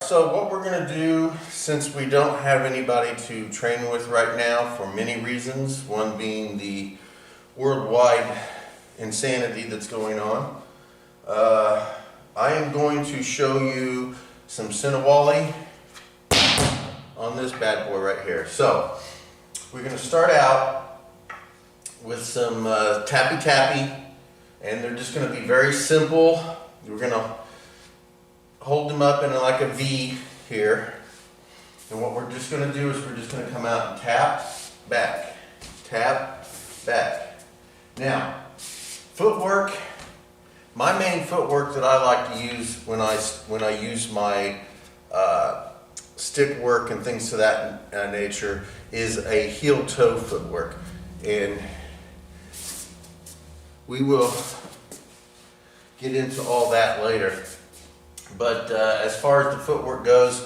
So what we're going to do, since we don't have anybody to train with right now for many reasons, one being the worldwide insanity that's going on, I am going to show you some Sinawalli on this bad boy right here. So we're going to start out with some Taffy Tapping, and they're just going to be very simple. We're going to hold them up in like a V here, and what we're just going to do is we're just going to come out and tap, back, tap, back. Now, footwork, my main footwork that I like to use when I use my stick work and things to that nature is a heel-toe footwork, and we will get into all that later. But as far as the footwork goes,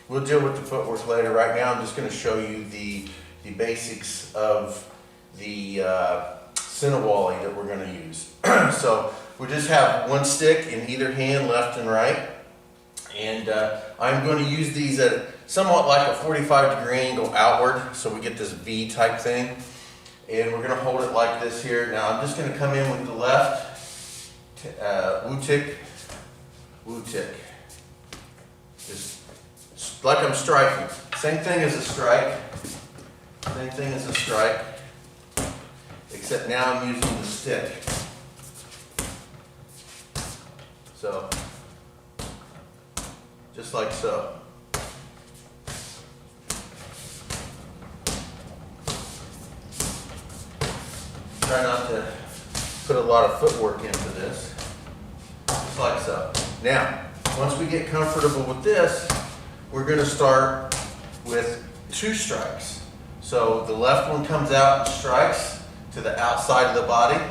we'll deal with the footwork later. Right now I'm just going to show you the basics of the Sinawalli that we're going to use. So we just have one stick in either hand, left and right. And I'm going to use these at somewhat like a 45-degree angle outward, so we get this V type thing. And we're going to hold it like this here. Now I'm just going to come in with the left, woo-tick, woo-tick. Just like I'm striking. Same thing as a strike. Same thing as a strike. Except now I'm using the stick. So, just like so. Try not to put a lot of footwork into this. Just like so. Now, once we get comfortable with this, we're going to start with two strikes. So the left one comes out and strikes to the outside of the body,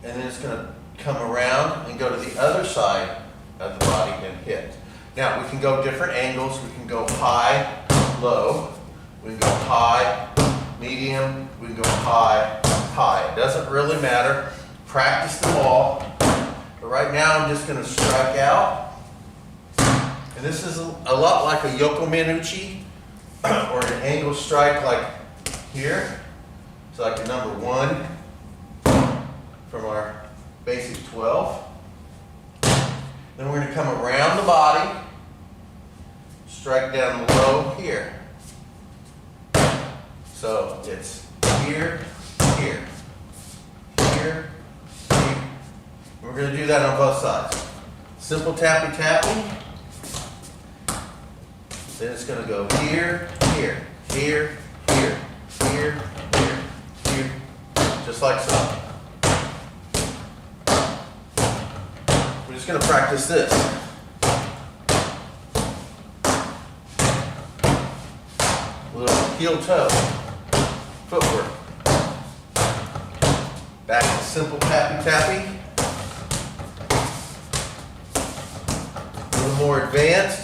and then it's going to come around and go to the other side of the body and hit. Now we can go different angles. We can go high, low. We can go high, medium. We can go high, high. It doesn't really matter. Practice them all. But right now I'm just going to strike out. And this is a lot like a Yoko Manucci or an angle strike like here. It's like a number 1 from our basic 12. Then we're going to come around the body, strike down low here. So it's here, here, here, here. We're going to do that on both sides. Simple tappy tapping. Then it's going to go here, here, here, here, here, here, here, just like so. We're just going to practice this. A little heel-toe footwork. Back to simple tappy-tappy. A little more advanced.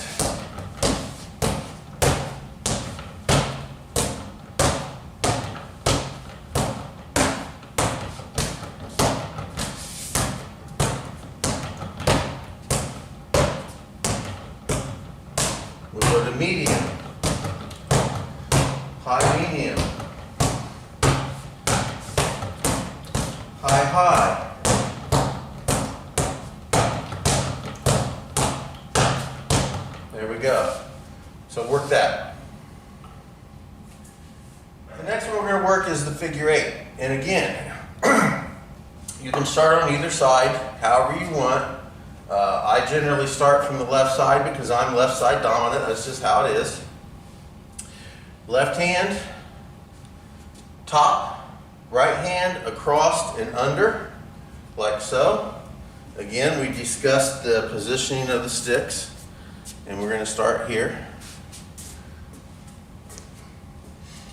We'll go to medium, high medium, high high. There we go. So work that. The next one we're going to work is the figure 8. And again, you can start on either side, however you want. I generally start from the left side because I'm left side dominant. That's just how it is. Left hand, top, right hand across and under, like so. Again, we discussed the positioning of the sticks, and we're going to start here.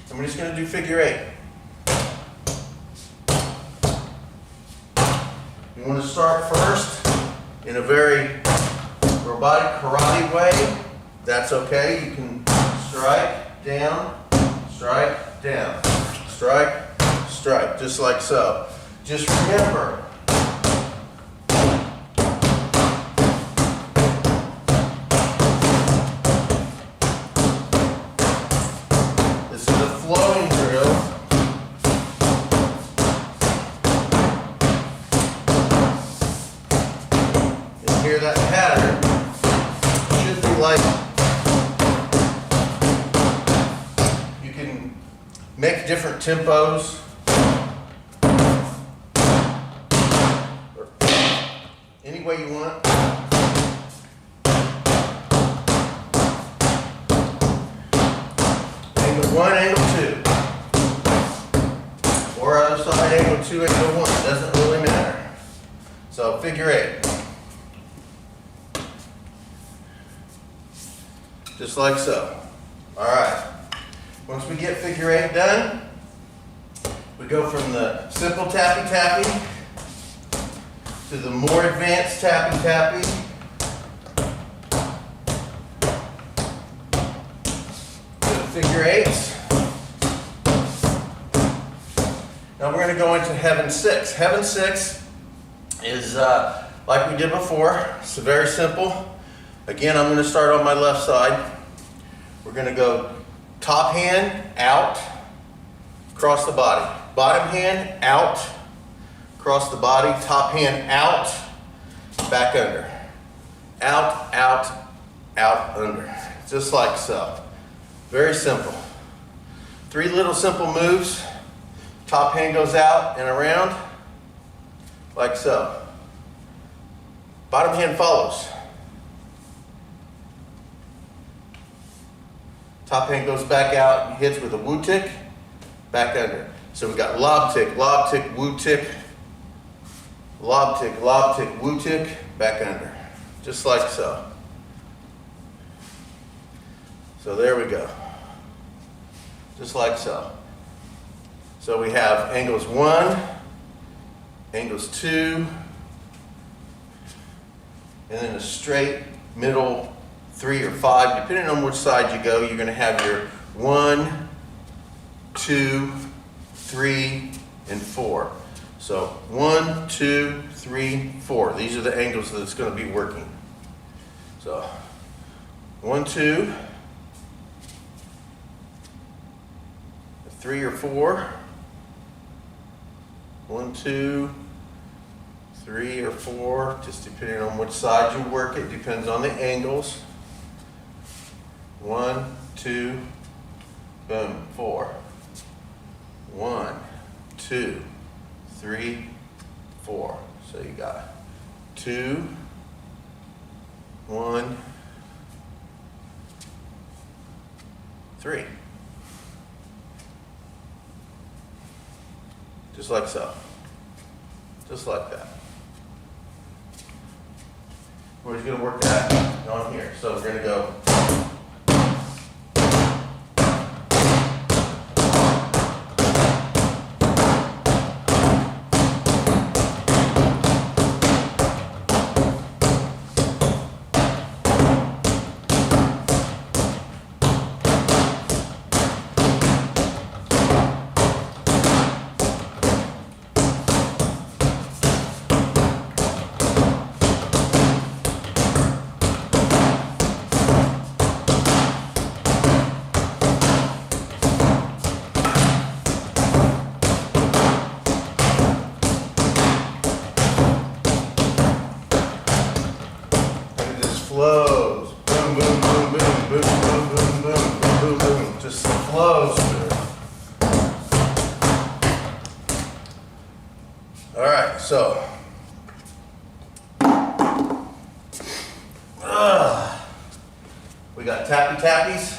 And we're just going to do figure 8. You want to start first in a very robotic karate way. That's okay. You can strike, down, strike, down, strike, strike, just like so. Just remember, like you can make different tempos. Or any way you want. Angle 1, angle 2. Or other side, angle 2, angle 1. Doesn't really matter. So figure 8. Just like so. All right. Once we get figure 8 done, we go from the simple tappy tapping to the more advanced tappy tapping. To the figure 8s. Now we're going to go into Heaven 6. Heaven 6 is like we did before. It's very simple. Again, I'm going to start on my left side. We're going to go top hand out, across the body. Bottom hand out, across the body. Top hand out, back under. Out, out, out, under. Just like so. Very simple. 3 little simple moves. Top hand goes out and around, like so. Bottom hand follows. Top hand goes back out and hits with a woo tick, back under. So we've got lob tick, woo tick, lob tick, woo tick, back under. Just like so. So there we go. Just like so. So we have angles 1, angles 2, and then a straight middle 3 or 5, depending on which side you go. You're going to have your 1, 2, 3, and 4. So 1, 2, 3, 4. These are the angles that it's going to be working. So 1, 2, 3 or 4. 1, 2, 3 or 4, just depending on which side you work it, depends on the angles. 1, 2, boom, 4. 1, 2, 3, 4. So you got 2, 1, 3. Just like so. Just like that. We're just going to work that on here. So we're going to go. Flows. Boom, boom, boom, boom, boom, boom, boom, boom, boom, boom. Just flows through. All right, so. We got tappy tappies.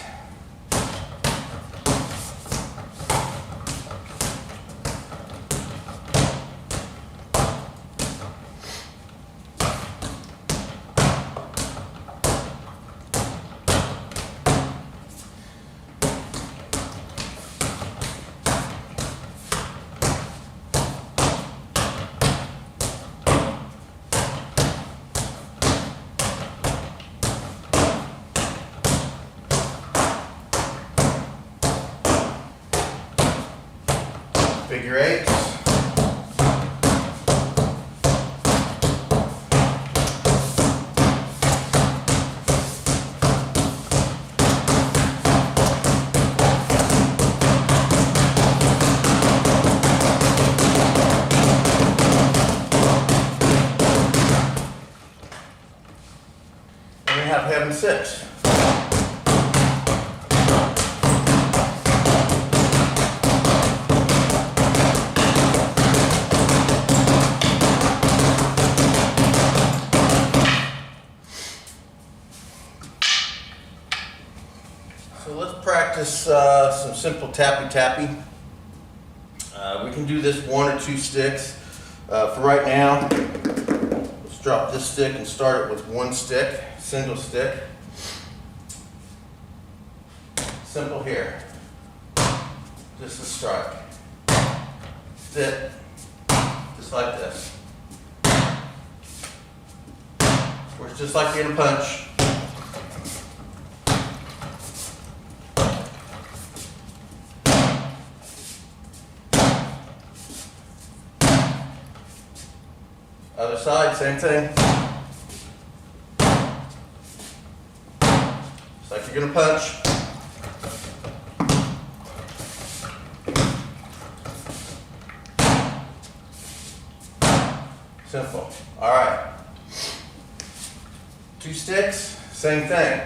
Figure 8s. And we have having 6. So let's practice some simple tappy tapping. We can do this 1 or 2 sticks. For right now, let's drop this stick and start it with 1 stick, single stick. Simple here. Just a strike. Sit, just like this. Works just like getting a punch. Other side, same thing. Just like you're gonna punch. Simple. All right. 2 sticks, same thing.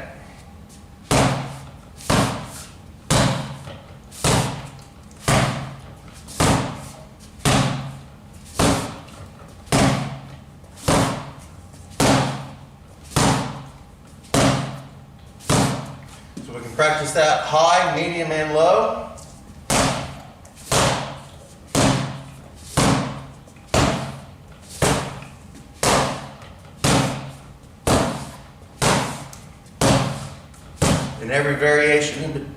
So we can practice that high, medium, and low. And every variation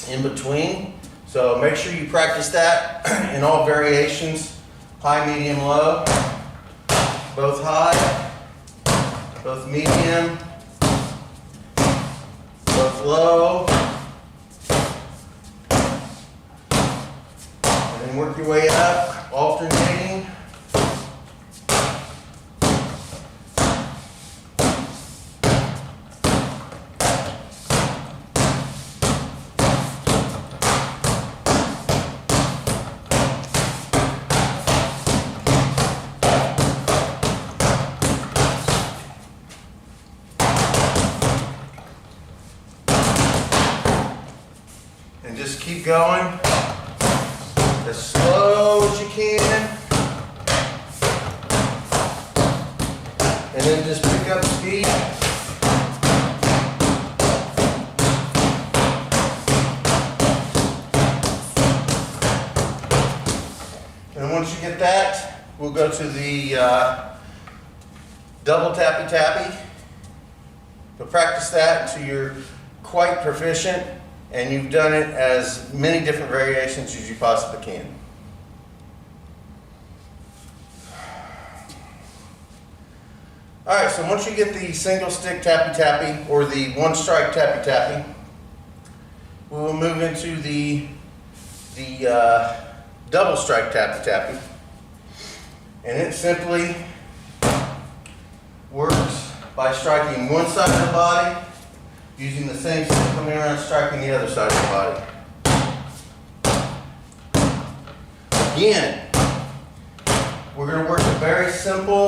in between. So make sure you practice that in all variations. High, medium, low. Both high, both medium, both low. And then work your way up, alternating. And just keep going as slow as you can. And then just pick up speed. And once you get that, we'll go to the double tappy tappy. But practice that until you're quite proficient. And you've done it as many different variations as you possibly can. All right, so once you get the single stick tappy tappy or the 1 strike tappy tappy, we will move into the double strike tappy tappy. And it simply works by striking one side of the body, using the same stick coming around, striking the other side of the body. Again, we're going to work a very simple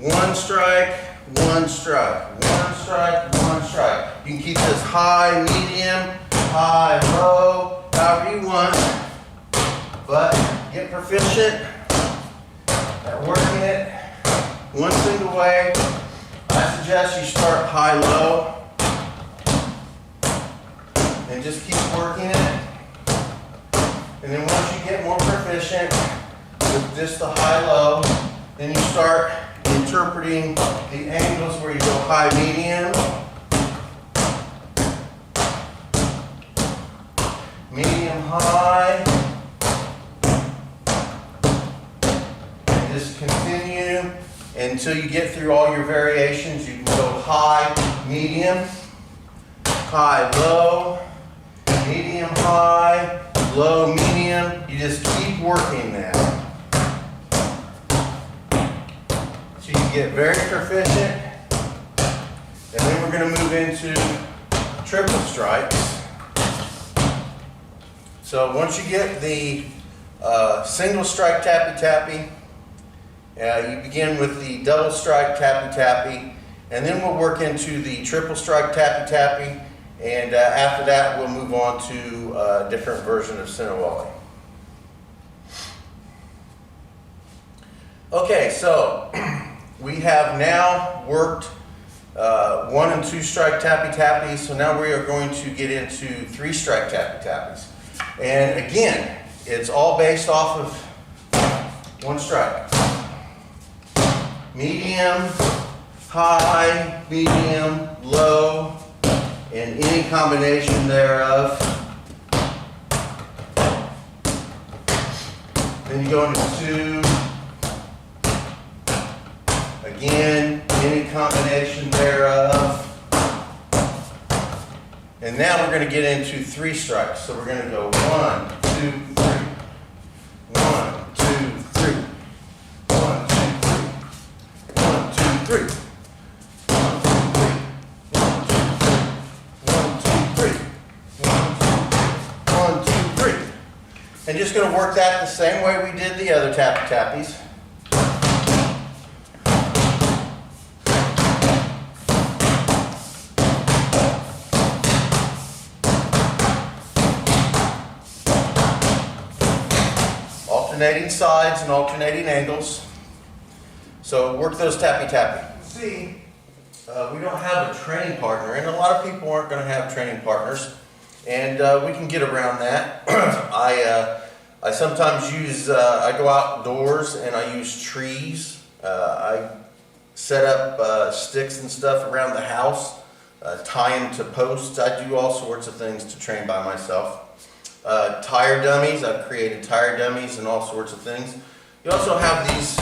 1 strike, 1 strike, 1 strike, 1 strike. You can keep this high, medium, high, low, however you want, but get proficient at working it one single way. I suggest you start high-low and just keep working it. And then once you get more proficient with just the high-low, then you start interpreting the angles where you go high, medium, medium, high, and just continue until you get through all your variations. You can go high, medium, high, low, medium, high, low, medium. You just keep working that. So you get very proficient. And then we're going to move into triple strikes. So once you get the single strike tappy tappy, you begin with the double strike tappy tappy, And then we'll work into the triple strike tappy tappy, and after that we'll move on to a different version of Sinawalli. Okay, so we have now worked 1 and 2 strike tappy tappies, so now we are going to get into 3 strike tappy tappies. And again, it's all based off of 1 strike. Medium, high, medium, low, and any combination thereof. Then you go into 2. Again, any combination thereof. And now we're going to get into 3 strikes. So we're going to go 1, 2, 3. 1, 2, 3. 1, 2, 3. 1, 2, 3. 1, 2, 3. And just going to work that the same way we did the other tappy tappies. Alternating sides and alternating angles. So work those tappy tappy. See, we don't have a training partner, and a lot of people aren't going to have training partners, and we can get around that. I sometimes use, I go outdoors and I use trees. I set up sticks and stuff around the house, tie them to posts. I do all sorts of things to train by myself. Tire dummies, I've created tire dummies and all sorts of things. You also have these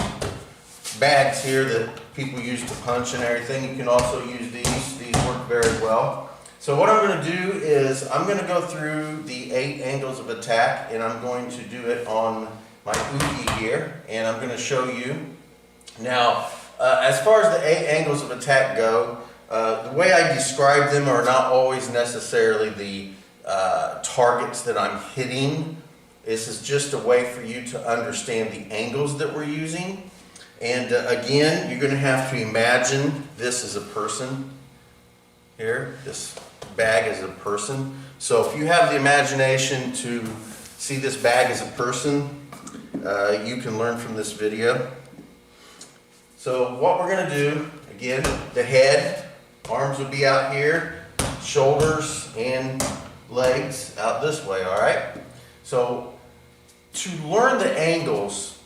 bags here that people use to punch and everything. You can also use these. These work very well. So what I'm going to do is I'm going to go through the 8 angles of attack, and I'm going to do it on my uke here, and I'm going to show you. Now, as far as the 8 angles of attack go, the way I describe them are not always necessarily the targets that I'm hitting. This is just a way for you to understand the angles that we're using. And again, you're going to have to imagine this as a person here. This bag is a person. So if you have the imagination to see this bag as a person, you can learn from this video. So what we're going to do, again, the head, arms would be out here, shoulders and legs out this way, all right? So to learn the angles,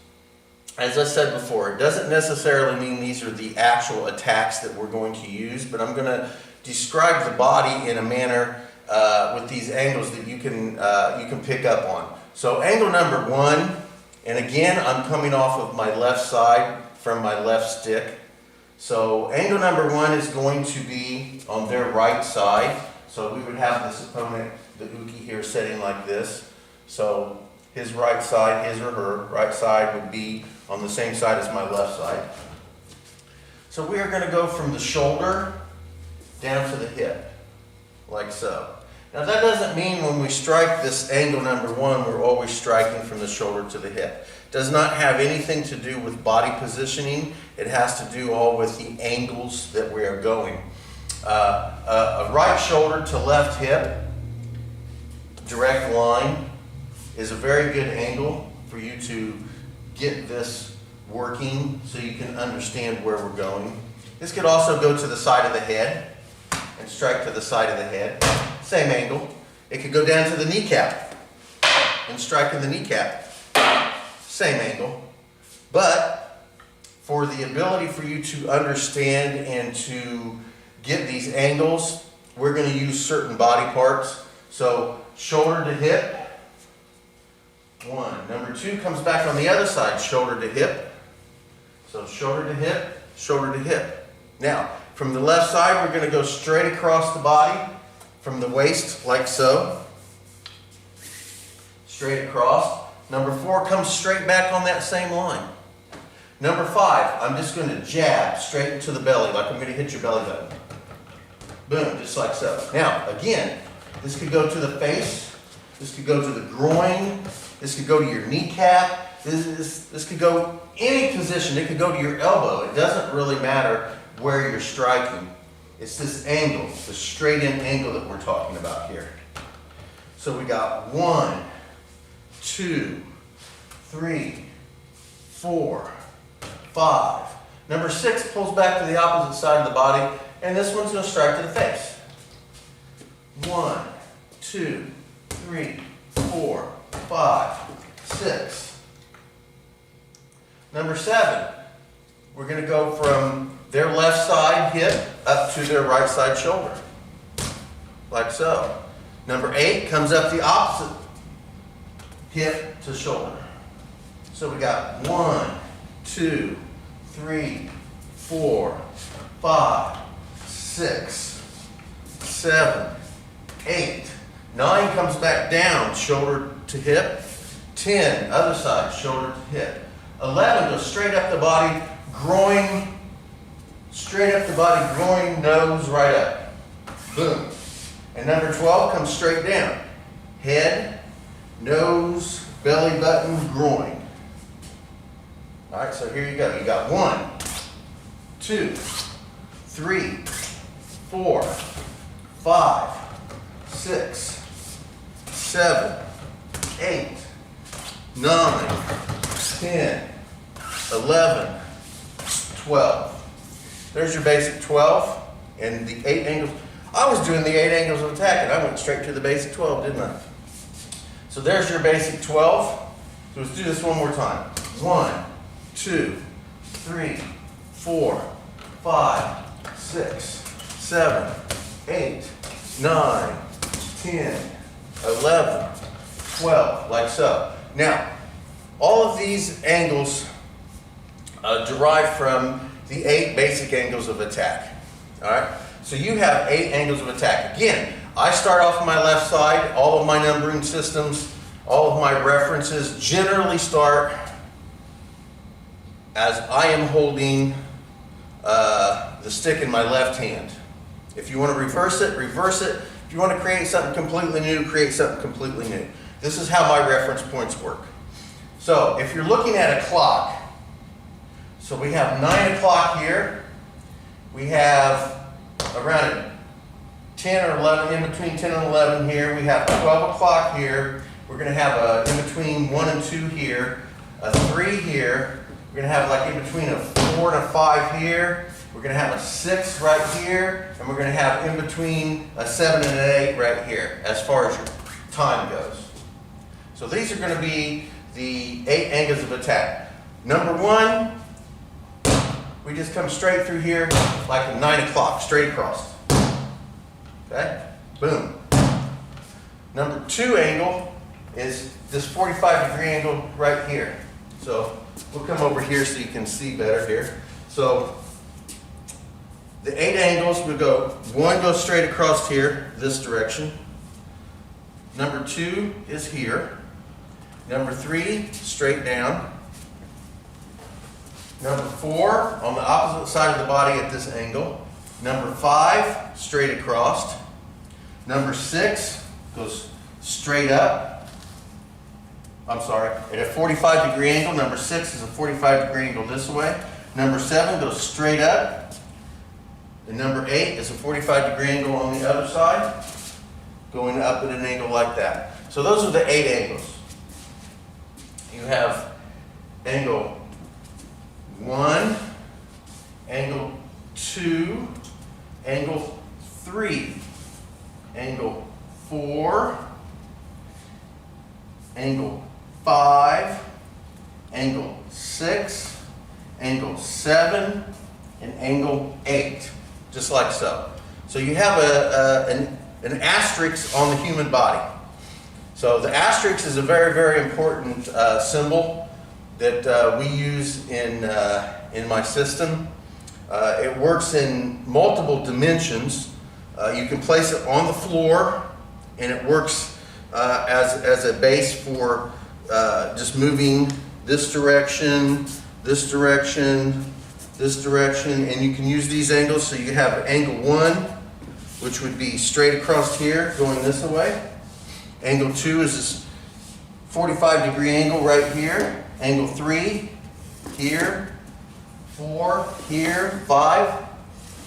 as I said before, it doesn't necessarily mean these are the actual attacks that we're going to use, but I'm going to describe the body in a manner with these angles that you can pick up on. So angle number 1, and again, I'm coming off of my left side from my left stick. So angle number 1 is going to be on their right side. So we would have this opponent, the uke here, sitting like this. So his right side, his or her right side would be on the same side as my left side. So we are going to go from the shoulder down to the hip, like so. Now that doesn't mean when we strike this angle number 1, we're always striking from the shoulder to the hip. It does not have anything to do with body positioning. It has to do all with the angles that we are going. A right shoulder to left hip, direct line, is a very good angle for you to get this working so you can understand where we're going. This could also go to the side of the head and strike to the side of the head. Same angle. It could go down to the kneecap and strike in the kneecap. Same angle. But for the ability for you to understand and to get these angles, we're going to use certain body parts. So shoulder to hip, 1. Number 2 comes back on the other side, shoulder to hip. So shoulder to hip, shoulder to hip. Now, from the left side, we're going to go straight across the body from the waist, like so. Straight across. Number 4 comes straight back on that same line. Number 5, I'm just going to jab straight into the belly, like I'm going to hit your belly button. Boom, just like so. Now, again, this could go to the face, this could go to the groin, this could go to your kneecap, this could go any position. It could go to your elbow. It doesn't really matter. where you're striking. It's this angle, the straight in angle that we're talking about here. So we got 1, 2, 3, 4, 5. Number 6 pulls back to the opposite side of the body, and this one's going to strike to the face. 1, 2, 3, 4, 5, 6. Number 7, we're going to go from their left side hip up to their right side shoulder, like so. Number 8 comes up the opposite hip to shoulder. So we got 1, 2, 3, 4, 5, 6, 7, 8. 9 comes back down, shoulder to hip. 10, other side, shoulder to hip. 11 goes straight up the body, groin, straight up the body, groin, nose, right up. Boom. And number 12 comes straight down. Head, nose, belly button, groin. All right, so here you go. You got 1, 2, 3, 4, 5, 6, 7, 8, 9, 10, 11, 12. There's your basic 12 and the 8 angles. I was doing the 8 angles of attack and I went straight to the basic 12, didn't I? So there's your basic 12. So let's do this one more time. 1, 2, 3, 4, 5, 6, 7, 8, 9, 10, 11, 12, like so. Now, all of these angles derive from the 8 basic angles of attack. All right? So you have 8 angles of attack. Again, I start off on my left side. All of my numbering systems, all of my references generally start as I am holding the stick in my left hand. If you want to reverse it, reverse it. If you want to create something completely new, create something completely new. This is how my reference points work. So if you're looking at a clock, so we have 9 o'clock here. We have around 10 or 11, in between 10 and 11 here. We have 12 o'clock here. We're going to have a in between 1 and 2 here, a 3 here. We're going to have like in between a 4 and a 5 here. We're going to have a 6 right here. And we're going to have in between a 7 and an 8 right here as far as your time goes. So these are going to be the 8 angles of attack. Number 1, we just come straight through here like a 9 o'clock, straight across. Okay? Boom. Number 2 angle is this 45-degree angle right here. So we'll come over here so you can see better here. So the 8 angles, we go, 1 goes straight across here, this direction. Number 2 is here. Number 3, straight down. Number 4, on the opposite side of the body at this angle. Number 5, straight across. Number 6 goes straight up. I'm sorry, at a 45-degree angle. Number 6 is a 45-degree angle this way. Number 7 goes straight up. And number 8 is a 45-degree angle on the other side, going up at an angle like that. So those are the 8 angles. You have angle 1, angle 2, angle 3, angle 4, angle 5, angle 6, angle 7, and angle 8, just like so. So you have an asterisk on the human body. So the asterisk is a very, very important symbol that we use in my system. It works in multiple dimensions. You can place it on the floor, and it works as a base for just moving this direction, this direction, this direction, and you can use these angles. So you have angle 1, which would be straight across here, going this way. Angle 2 is this 45-degree angle right here. Angle 3, here, 4, here, 5,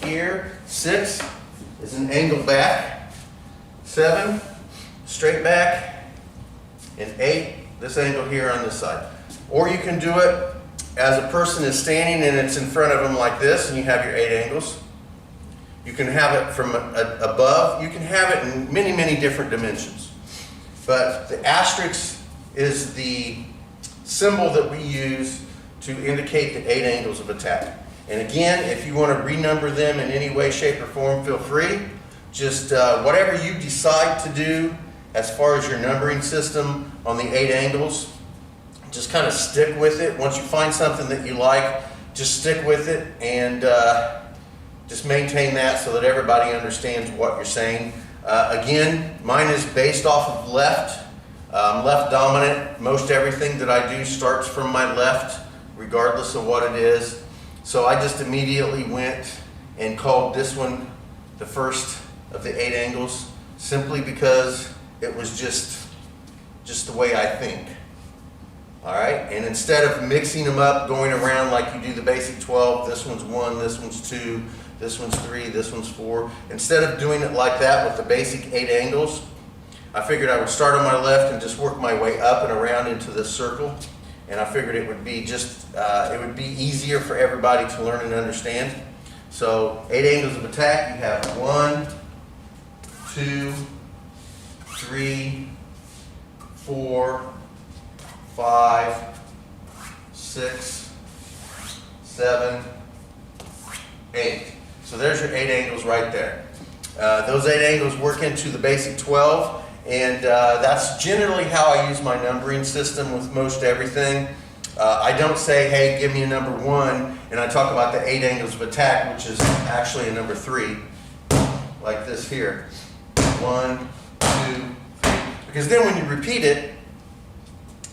here. 6 is an angle back. 7, straight back. And 8, this angle here on this side. Or you can do it as a person is standing and it's in front of them like this, and you have your 8 angles. You can have it from above. You can have it in many, many different dimensions. But the asterisk is the symbol that we use to indicate the 8 angles of attack. And again, if you want to renumber them in any way, shape, or form, feel free. Just whatever you decide to do as far as your numbering system on the 8 angles, just kind of stick with it. Once you find something that you like, just stick with it and just maintain that so that everybody understands what you're saying. Again, mine is based off of left. Left dominant. Most everything that I do starts from my left, regardless of what it is. So I just immediately went and called this one the first of the 8 angles, simply because it was just the way I think. All right, and instead of mixing them up, going around like you do the basic 12, this one's 1, this one's 2, this one's 3, this one's 4. Instead of doing it like that with the basic 8 angles, I figured I would start on my left and just work my way up and around into this circle. And I figured it would be it would be easier for everybody to learn and understand. So 8 angles of attack, you have 1, 2, 3, 4, 5, 6, 7, 8. So there's your 8 angles right there. Those 8 angles work into the basic 12, and that's generally how I use my numbering system with most everything. I don't say, hey, give me a number 1, and I talk about the 8 angles of attack, which is actually a number 3, like this here. 1, 2, 3. Because then when you repeat it,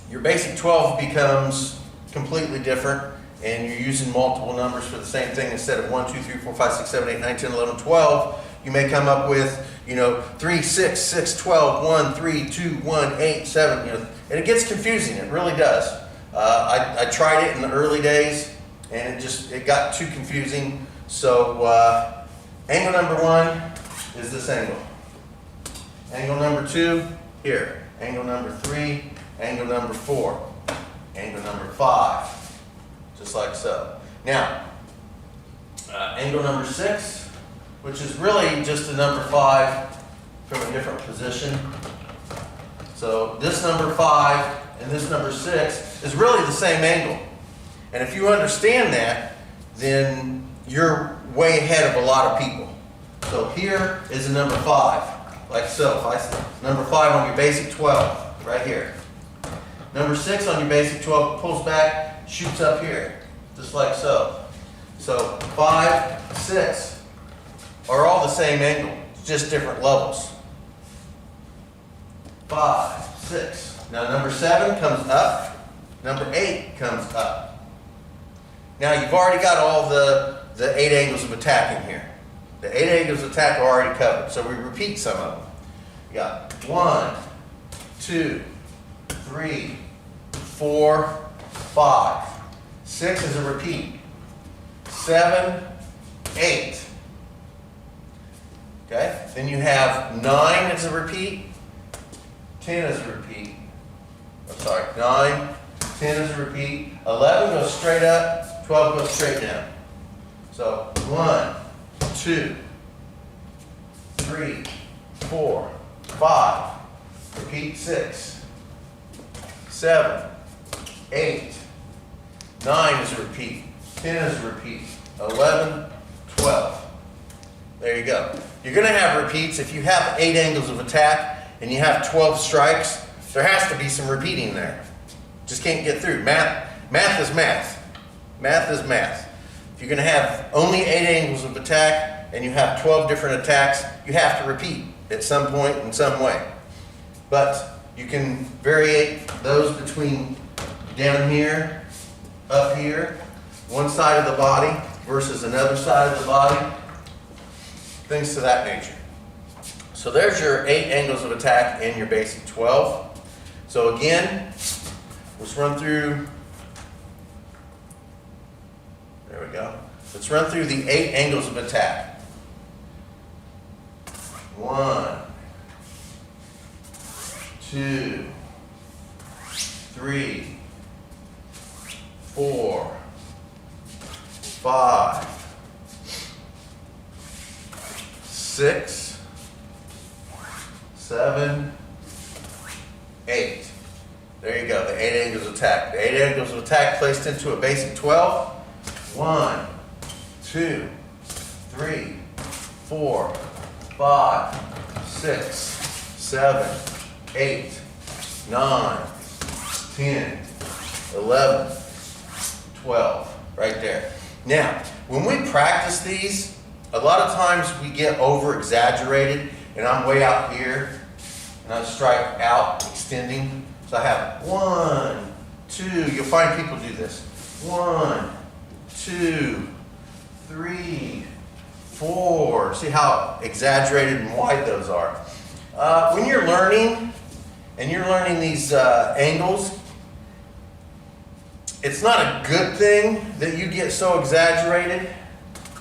your basic 12 becomes completely different, and you're using multiple numbers for the same thing. Instead of 1, 2, 3, 4, 5, 6, 7, 8, 9, 10, 11, 12, you may come up with, 3, 6, 6, 12, 1, 3, 2, 1, 8, 7, and it gets confusing. It really does. I tried it in the early days, and it got too confusing. So angle number 1 is this angle. Angle number 2, here. Angle number 3, angle number 4, angle number 5, just like so. Now, angle number 6, which is really just a number 5 from a different position. So this number 5 and this number 6 is really the same angle. And if you understand that, then you're way ahead of a lot of people. So here is a number 5, like so. If I say number 5 on your basic 12, right here. Number 6 on your basic 12 pulls back, shoots up here, just like so. So 5, 6 are all the same angle, just different levels. 5, 6. Now number 7 comes up, number 8 comes up. Now you've already got all the 8 angles of attack in here. The 8 angles of attack are already covered, so we repeat some of them. You got 1, 2, 3, 4, 5. 6 is a repeat. 7, 8. Okay? Then you have 9 as a repeat. 10 as a repeat. I'm sorry, 9, 10 as a repeat. 11 goes straight up. 12 goes straight down. So 1, 2, 3, 4, 5. Repeat 6, 7, 8, 9 is a repeat, 10 is a repeat, 11, 12. There you go. You're going to have repeats. If you have 8 angles of attack and you have 12 strikes, there has to be some repeating there. Just can't get through. Math is math. Math is math. If you're going to have only 8 angles of attack and you have 12 different attacks, you have to repeat at some point in some way. But you can variate those between down here, up here, one side of the body versus another side of the body, things to that nature. So there's your 8 angles of attack and your basic 12. So again, let's run through, there we go. Let's run through the 8 angles of attack. 1, 2, 3, 4, 5, 6, 7, 8. There you go, the 8 angles of attack. The 8 angles of attack placed into a basic 12. 1, 2, 3, 4, 5, 6, 7, 8, 9, 10, 11, 12. Right there. Now, when we practice these, a lot of times we get over exaggerated, and I'm way out here, and I strike out, extending. So I have 1, 2, you'll find people do this. 1, 2, 3, 4. See how exaggerated and wide those are. When you're learning, and you're learning these angles, it's not a good thing that you get so exaggerated,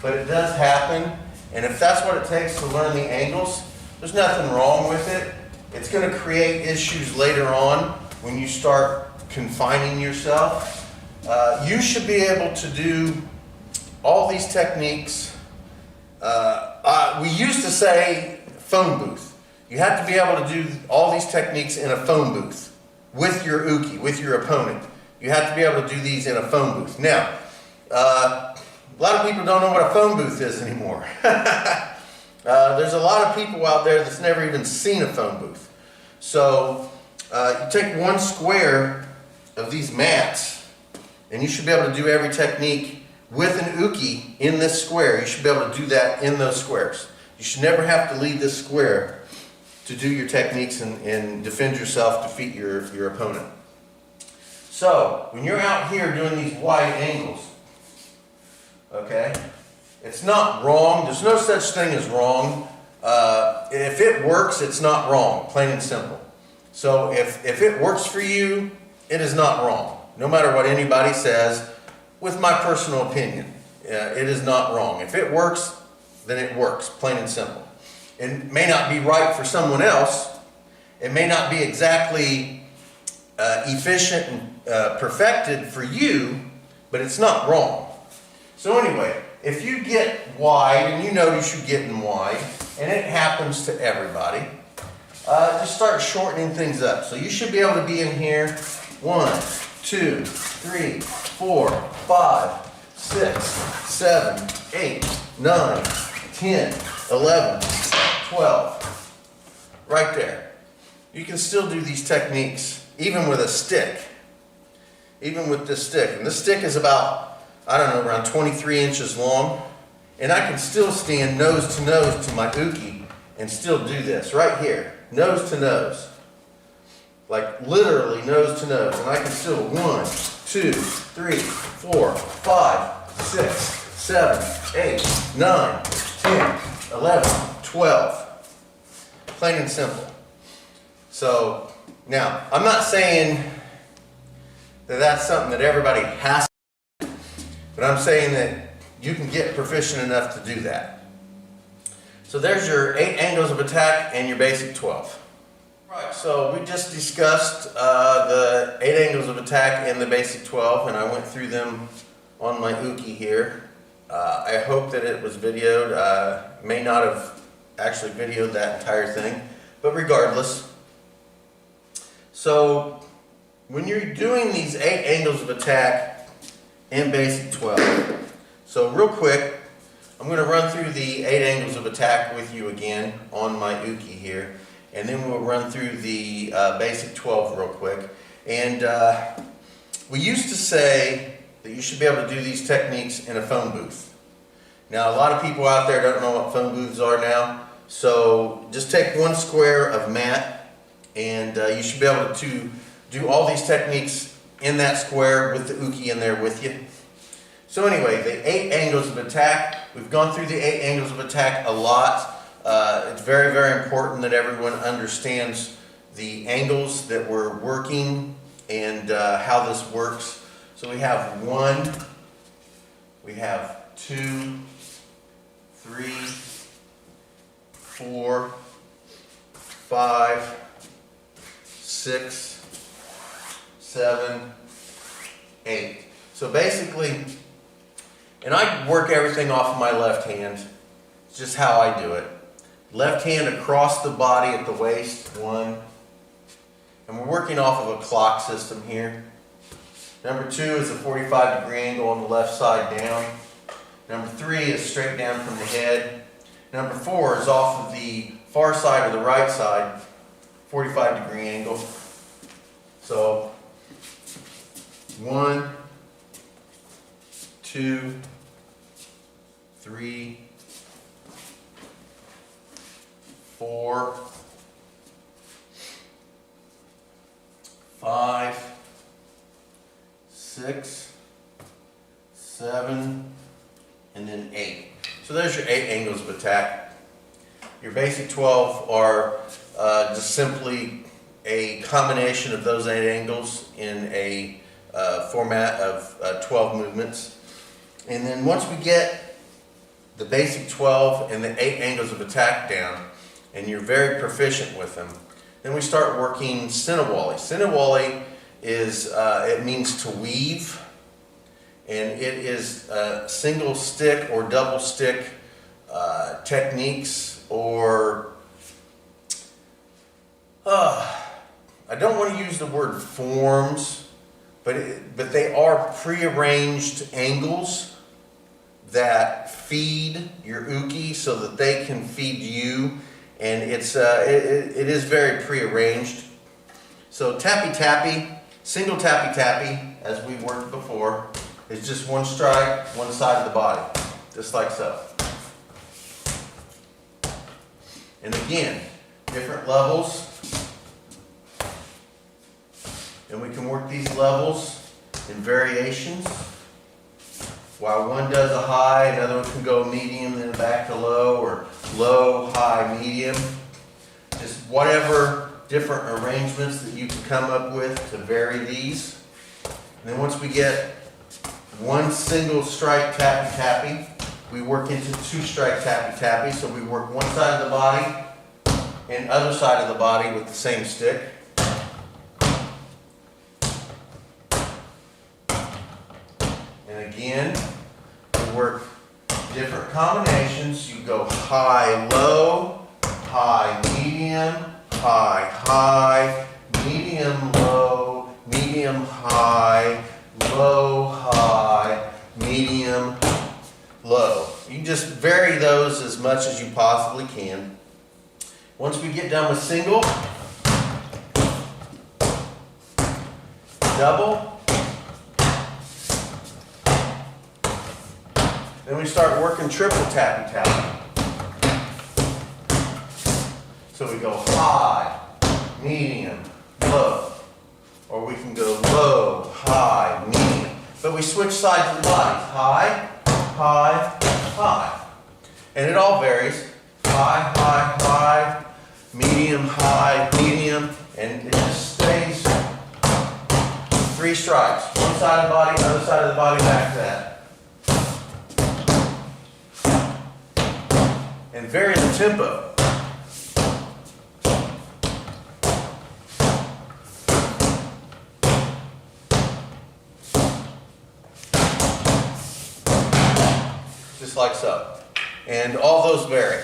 but it does happen. And if that's what it takes to learn the angles, there's nothing wrong with it. It's going to create issues later on when you start confining yourself. You should be able to do all these techniques. We used to say phone booth. You have to be able to do all these techniques in a phone booth with your uke, with your opponent. You have to be able to do these in a phone booth. Now, a lot of people don't know what a phone booth is anymore. There's a lot of people out there that's never even seen a phone booth. So you take one square of these mats, and you should be able to do every technique with an uke in this square. You should be able to do that in those squares. You should never have to leave this square to do your techniques and defend yourself, defeat your opponent. So, when you're out here doing these wide angles, okay, it's not wrong. There's no such thing as wrong. If it works, it's not wrong, plain and simple. So, if it works for you, it is not wrong. No matter what anybody says, with my personal opinion, it is not wrong. If it works, then it works, plain and simple. It may not be right for someone else. It may not be exactly efficient and perfected for you, but it's not wrong. So anyway, if you get wide, and you notice you're getting wide, and it happens to everybody, just start shortening things up. So you should be able to be in here 1, 2, 3, 4, 5, 6, 7, 8, 9, 10, 11, 12. Right there. You can still do these techniques even with a stick. Even with this stick. And this stick is about, I don't know, around 23 inches long. And I can still stand nose to my uke and still do this right here. Nose to nose. Like literally nose to nose. And I can still 1, 2, 3, 4, 5, 6, 7, 8, 9, 10, 11, 12. Plain and simple. So, now, I'm not saying that that's something that everybody has to do, but I'm saying that you can get proficient enough to do that. So there's your 8 angles of attack and your basic 12. Right, so we just discussed the 8 angles of attack and the basic 12, and I went through them on my uke here. I hope that it was videoed. May not have actually videoed that entire thing, but regardless. So when you're doing these 8 angles of attack and basic 12, so real quick, I'm going to run through the 8 angles of attack with you again on my uke here, and then we'll run through the basic 12 real quick. And we used to say that you should be able to do these techniques in a phone booth. Now, a lot of people out there don't know what phone booths are now, so just take one square of mat, and you should be able to do all these techniques in that square with the uke in there with you. So anyway, the 8 angles of attack, we've gone through the 8 angles of attack a lot. It's very, very important that everyone understands the angles that we're working and how this works. So we have 1, we have 2, 3, 4, 5, 6, 7, 8. So basically, and I work everything off of my left hand. It's just how I do it. Left hand across the body at the waist, 1. And we're working off of a clock system here. Number 2 is a 45-degree angle on the left side down. Number 3 is straight down from the head. Number 4 is off of the far side or the right side, 45-degree angle. So 1, 2, 3, 4, 5, 6, 7, and then 8. So there's your 8 angles of attack. Your basic 12 are just simply a combination of those 8 angles in a format of 12 movements. And then once we get the basic 12 and the 8 angles of attack down, and you're very proficient with them, then we start working Sinawalli. Sinawalli is, it means to weave, and it is single stick or double stick techniques, or I don't want to use the word forms, but they are prearranged angles that feed your uke so that they can feed you, and it is very prearranged. So tappy tappy, single tappy tappy, as we worked before, is just one strike, one side of the body, just like so. And again, different levels. And we can work these levels in variations. While one does a high, another one can go medium, then back to low, or low, high, medium. Just whatever different arrangements that you can come up with to vary these. And then once we get one single strike tappy tappy, we work into 2 strike tappy tappy. So we work one side of the body and other side of the body with the same stick. And again, we work different combinations. You go high, low, high, medium, high, high, medium, low, medium, high, low, high, medium, low. You can just vary those as much as you possibly can. Once we get done with single, double, then we start working triple tappy tappy. So we go high, medium, low. Or we can go low, high, medium. But we switch sides of the body. High, high, high. And it all varies. High, high, high, medium, high, medium. And it just stays 3 strikes. One side of the body, other side of the body, back to that. And vary the tempo. Just like so. And all those vary.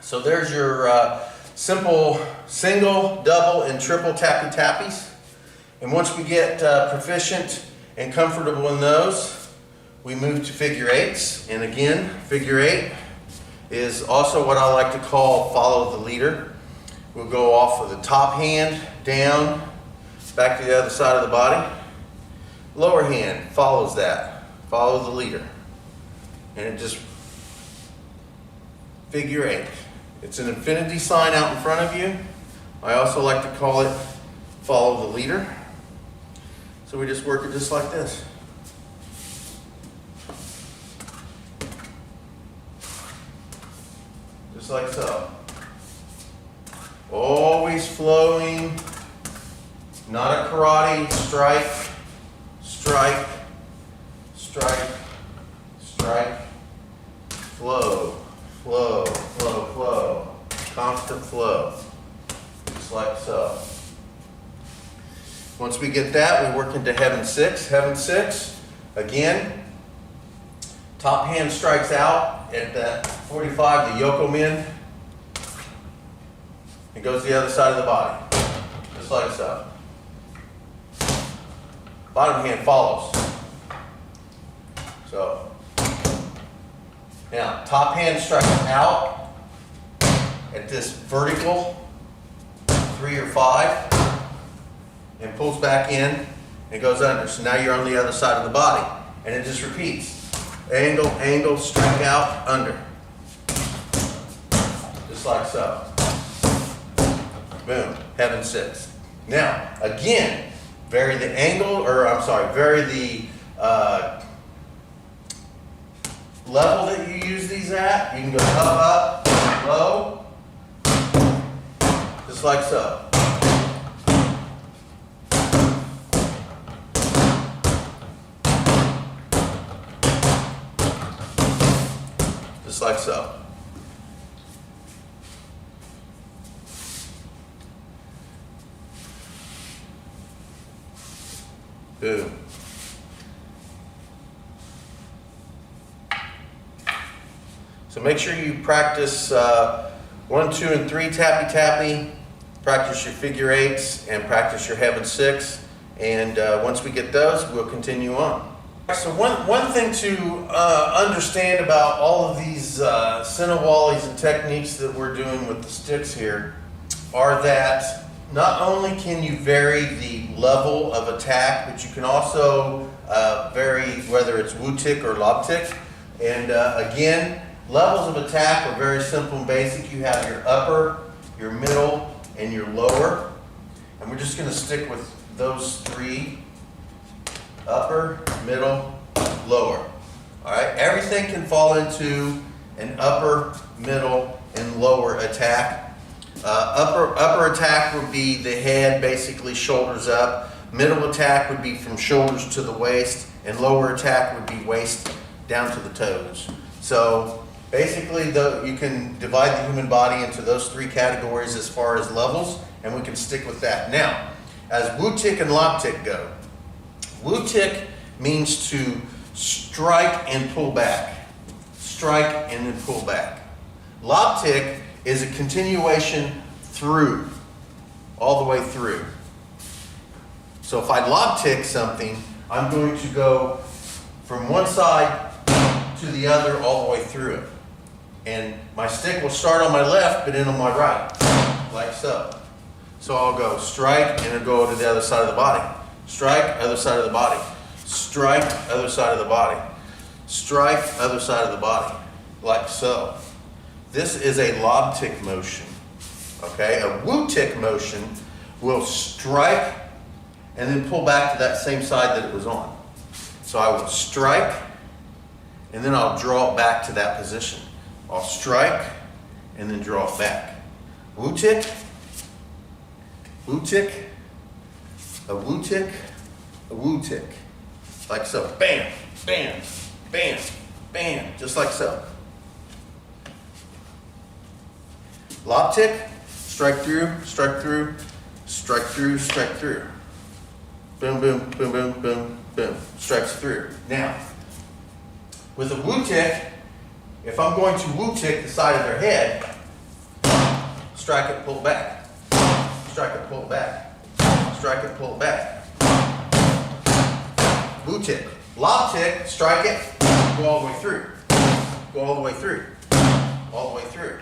So there's your simple single, double, and triple tappy tappies. And once we get proficient and comfortable in those, we move to figure 8s. And again, figure 8 is also what I like to call follow the leader. We'll go off of the top hand, down, back to the other side of the body. Lower hand follows that. Follow the leader. And it just figure 8. It's an infinity sign out in front of you. I also like to call it follow the leader. So we just work it just like this. Just like so. Always flowing, not a karate, strike, strike, strike, strike. strike, flow, flow, flow, flow, constant flow, just like so. Once we get that, we work into heaven six. Heaven six, again, top hand strikes out at that 45, the Yoko Min. It goes to the other side of the body, just like so. Bottom hand follows. So, now top hand strikes out at this vertical 3 or 5 and pulls back in and goes under. So now you're on the other side of the body and it just repeats. Angle, angle, strike out, under. Just like so. Boom, heaven six. Now, again, vary the angle, or I'm sorry, vary the level that you use these at. You can go up, up, low, just like so. Just like so. Boom. So make sure you practice 1, 2, and 3 tappy tappy, practice your figure eights, and practice your heaven six. And once we get those, we'll continue on. So one thing to understand about all of these Sinawallis and techniques that we're doing with the sticks here are that not only can you vary the level of attack, but you can also vary whether it's Wu tick or lob tick. And again, levels of attack are very simple and basic. You have your upper, your middle, and your lower. And we're just going to stick with those 3. Upper, middle, lower. All right, everything can fall into an upper, middle, and lower attack. Upper attack would be the head, basically shoulders up. Middle attack would be from shoulders to the waist, and lower attack would be waist down to the toes. So basically, you can divide the human body into those 3 categories as far as levels, and we can stick with that. Now, as Wu tick and lob tick go, Wu tick means to strike and pull back. Strike and then pull back. Lob tick is a continuation through, all the way through. So if I lob tick something, I'm going to go from one side to the other all the way through it. And my stick will start on my left, but end on my right, like so. So I'll go strike and it'll go to the other side of the body. Strike, other side of the body. Strike, other side of the body. Strike, other side of the body, like so. This is a lob tick motion, okay? A Wu tick motion will strike and then pull back to that same side that it was on. So I will strike and then I'll draw it back to that position. I'll strike and then draw it back. Wu tick, Wu tick, a Wu tick, a Wu tick, like so. Bam, bam, bam, bam, just like so. Lob tick, strike through, strike through, strike through, strike through. Boom, boom, boom, boom, boom, boom. Strikes through. Now, with a Wu tick, if I'm going to Wu tick the side of their head, strike it, pull back. Strike it, pull back. Strike it, pull back. Wu tick. Lob tick, strike it, go all the way through. Go all the way through. All the way through.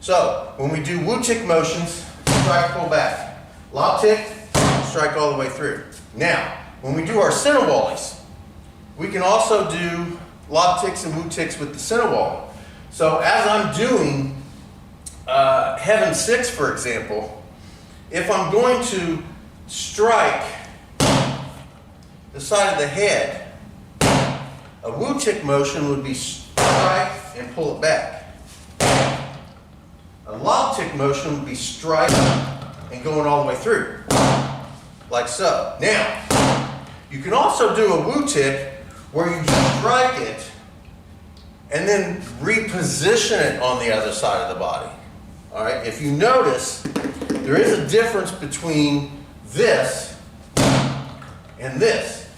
So, when we do Wu tick motions, strike, pull back. Lob tick, strike all the way through. Now, when we do our Sinawallis, we can also do lob ticks and Wu ticks with the Sinawalli. So, as I'm doing Heaven 6, for example, if I'm going to strike the side of the head, a Wu tick motion would be strike and pull it back. A lob tick motion would be strike and going all the way through, like so. Now, you can also do a Wu tick where you strike it and then reposition it on the other side of the body. All right, if you notice, there is a difference between this and this.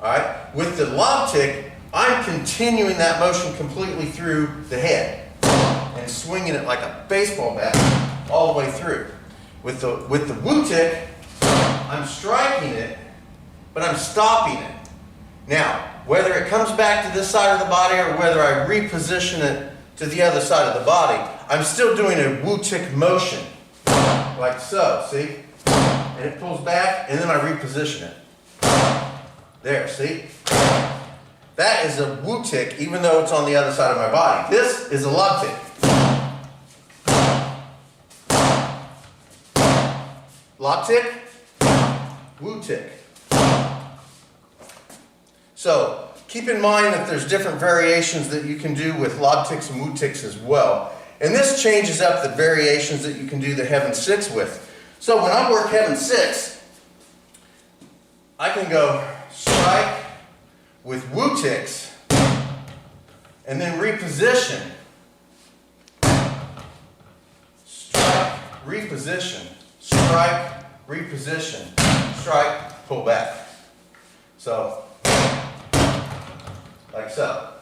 All right, with the lob tick, I'm continuing that motion completely through the head and swinging it like a baseball bat all the way through. With the woo tick, I'm striking it, but I'm stopping it. Now, whether it comes back to this side of the body or whether I reposition it to the other side of the body, I'm still doing a woo tick motion, like so, see? And it pulls back, and then I reposition it. There, see? That is a woo tick, even though it's on the other side of my body. This is a lob tick. Lob tick, woo tick. So keep in mind that there's different variations that you can do with lob ticks and woo ticks as well. And this changes up the variations that you can do the heaven six with. So when I work heaven six, I can go strike with woo ticks and then reposition. Strike, reposition. Strike, reposition. Strike, pull back. So, like so.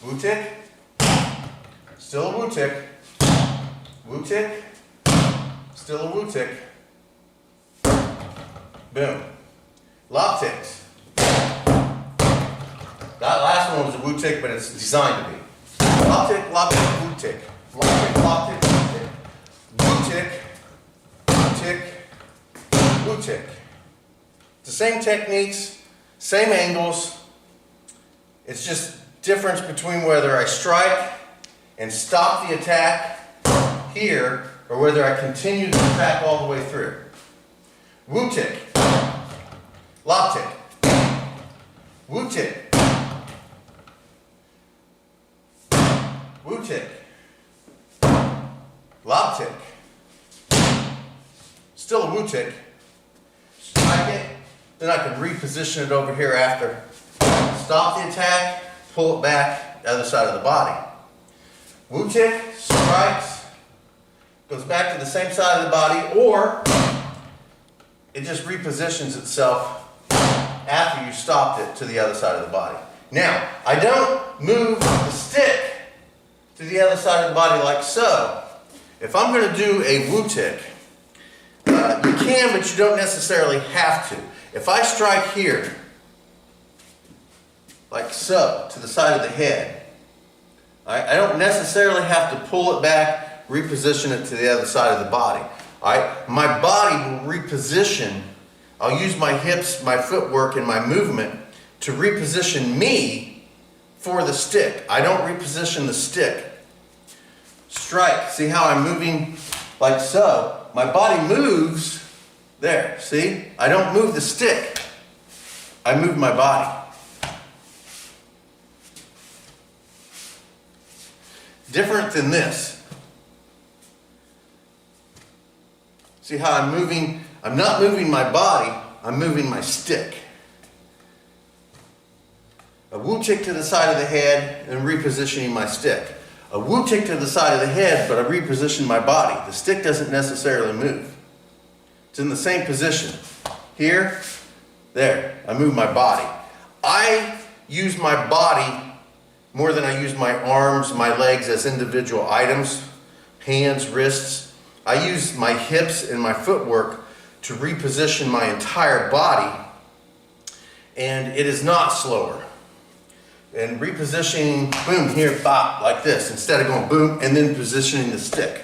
Woo tick, still a woo tick. Woo tick, still a woo tick. Boom. Lob ticks. That last one was a woo tick, but it's designed to be. Lob tick, woo tick. Lob tick, woo tick. Woo tick, woo tick, woo tick. It's the same techniques, same angles. It's just difference between whether I strike and stop the attack here or whether I continue the attack all the way through. Woo tick, lob tick, woo tick, woo tick, lob tick, still a woo tick, strike it, then I can reposition it over here after. Stop the attack, pull it back, the other side of the body. Woo tick, strikes, goes back to the same side of the body, or it just repositions itself after you stopped it to the other side of the body. Now, I don't move the stick to the other side of the body like so. If I'm going to do a woo tick, you can, but you don't necessarily have to. If I strike here, like so, to the side of the head, I don't necessarily have to pull it back, reposition it to the other side of the body. My body will reposition. I'll use my hips, my footwork, and my movement to reposition me for the stick. I don't reposition the stick. Strike. See how I'm moving like so? My body moves there. See? I don't move the stick. I move my body. Different than this. See how I'm moving? I'm not moving my body, I'm moving my stick. A woo tick to the side of the head and repositioning my stick. A woo tick to the side of the head, but I reposition my body. The stick doesn't necessarily move. It's in the same position. Here, there. I move my body. I use my body more than I use my arms, my legs as individual items, hands, wrists. I use my hips and my footwork to reposition my entire body, and it is not slower. And repositioning, boom, here, bop, like this, instead of going boom and then positioning the stick.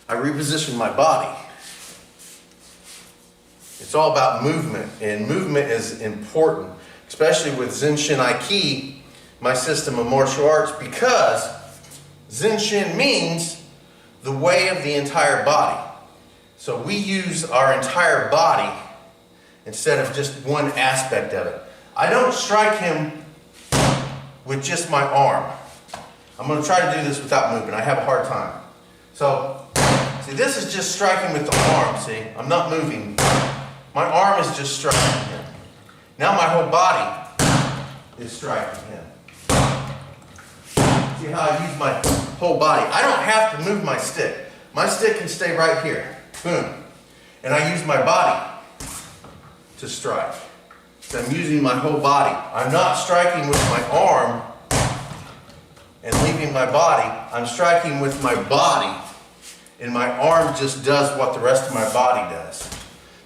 I reposition my body. It's all about movement, and movement is important, especially with Zenshin Academy, my system of martial arts, because Zenshin means the way of the entire body. So we use our entire body instead of just one aspect of it. I don't strike him with just my arm. I'm going to try to do this without moving. I have a hard time. So, see See, this is just striking with the arm, see? I'm not moving. My arm is just striking him. Now my whole body is striking him. See how I use my whole body? I don't have to move my stick. My stick can stay right here. Boom. And I use my body to strike. So I'm using my whole body. I'm not striking with my arm and leaving my body. I'm striking with my body, and my arm just does what the rest of my body does.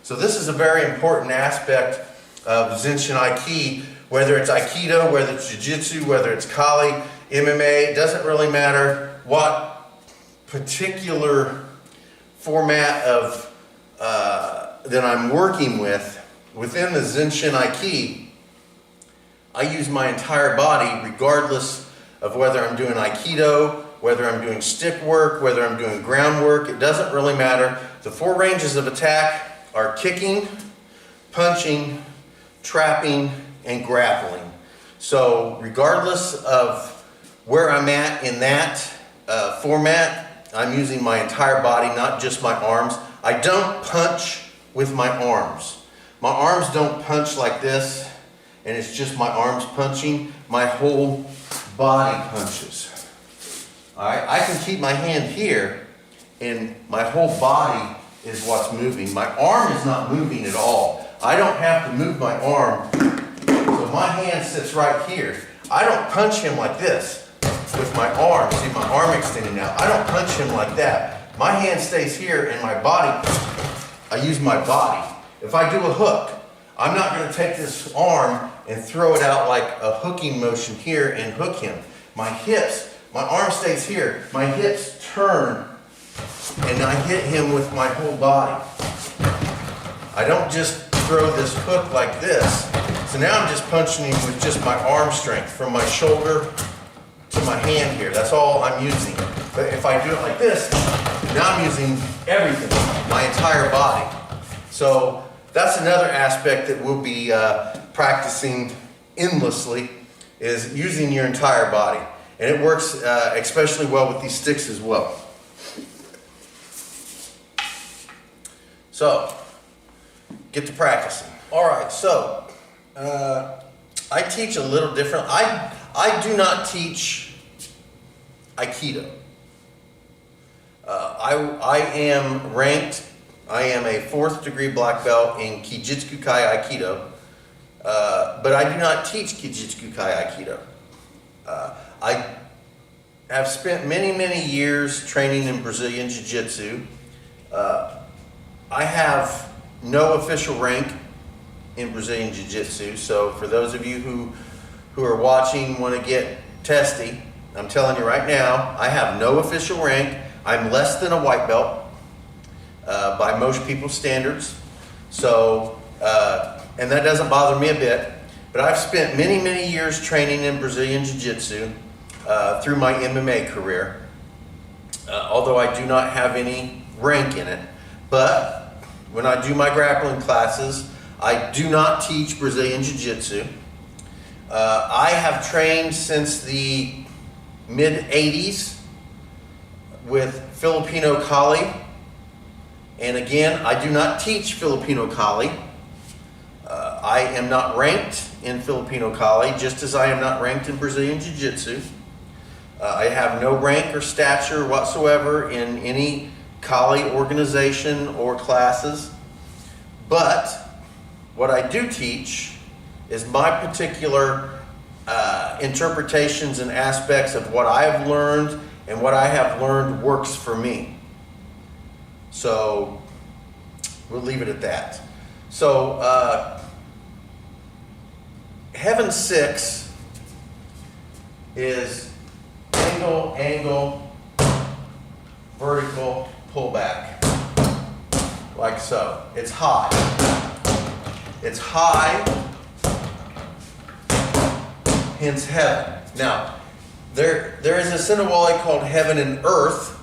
So this is a very important aspect of Zenshin Aikido, whether it's Aikido, whether it's Jiu-Jitsu, whether it's Kali, MMA, it doesn't really matter what particular format of that I'm working with. Within the Zenshin Aikido, I use my entire body regardless of whether I'm doing Aikido, whether I'm doing stick work, whether I'm doing groundwork. It doesn't really matter. The 4 ranges of attack are kicking, punching, trapping, and grappling. So regardless of where I'm at in that format, I'm using my entire body, not just my arms. I don't punch with my arms. My arms don't punch like this, and it's just my arms punching. My whole body punches. All right, I can keep my hand here, and my whole body is what's moving. My arm is not moving at all. I don't have to move my arm, so my hand sits right here. I don't punch him like this with my arm. See my arm extending out. I don't punch him like that. My hand stays here, and my body, I use my body. If I do a hook, I'm not going to take this arm and throw it out like a hooking motion here and hook him. My hips, my arm stays here. My hips turn, and I hit him with my whole body. I don't just throw this hook like this. So now I'm just punching him with just my arm strength from my shoulder to my hand here. That's all I'm using. But if I do it like this, now I'm using everything, my entire body. So that's another aspect that we'll be practicing endlessly, is using your entire body. And it works especially well with these sticks as well. So, get to practicing. All right, so I teach a little different. I do not teach Aikido. I am ranked. I am a 4th degree black belt in Kijitsukai Aikido, but I do not teach Kijitsukai Aikido. I have spent many years training in Brazilian Jiu-Jitsu. I have no official rank in Brazilian Jiu-Jitsu, so for those of you who are watching, want to get testy, I'm telling you right now, I have no official rank. I'm less than a white belt. By most people's standards. So, and that doesn't bother me a bit, but I've spent many years training in Brazilian Jiu-Jitsu through my MMA career, although I do not have any rank in it. But when I do my grappling classes, I do not teach Brazilian Jiu-Jitsu. I have trained since the mid-'80s with Filipino Kali. And again, I do not teach Filipino Kali. I am not ranked in Filipino Kali, just as I am not ranked in Brazilian Jiu-Jitsu. I have no rank or stature whatsoever in any Kali organization or classes. But what I do teach is my particular interpretations and aspects of what I have learned, and what I have learned works for me. So we'll leave it at that. So Heaven 6 is angle, vertical, pullback, like so. It's high. It's high, hence heaven. Now, there is a Sinawalli called Heaven and Earth,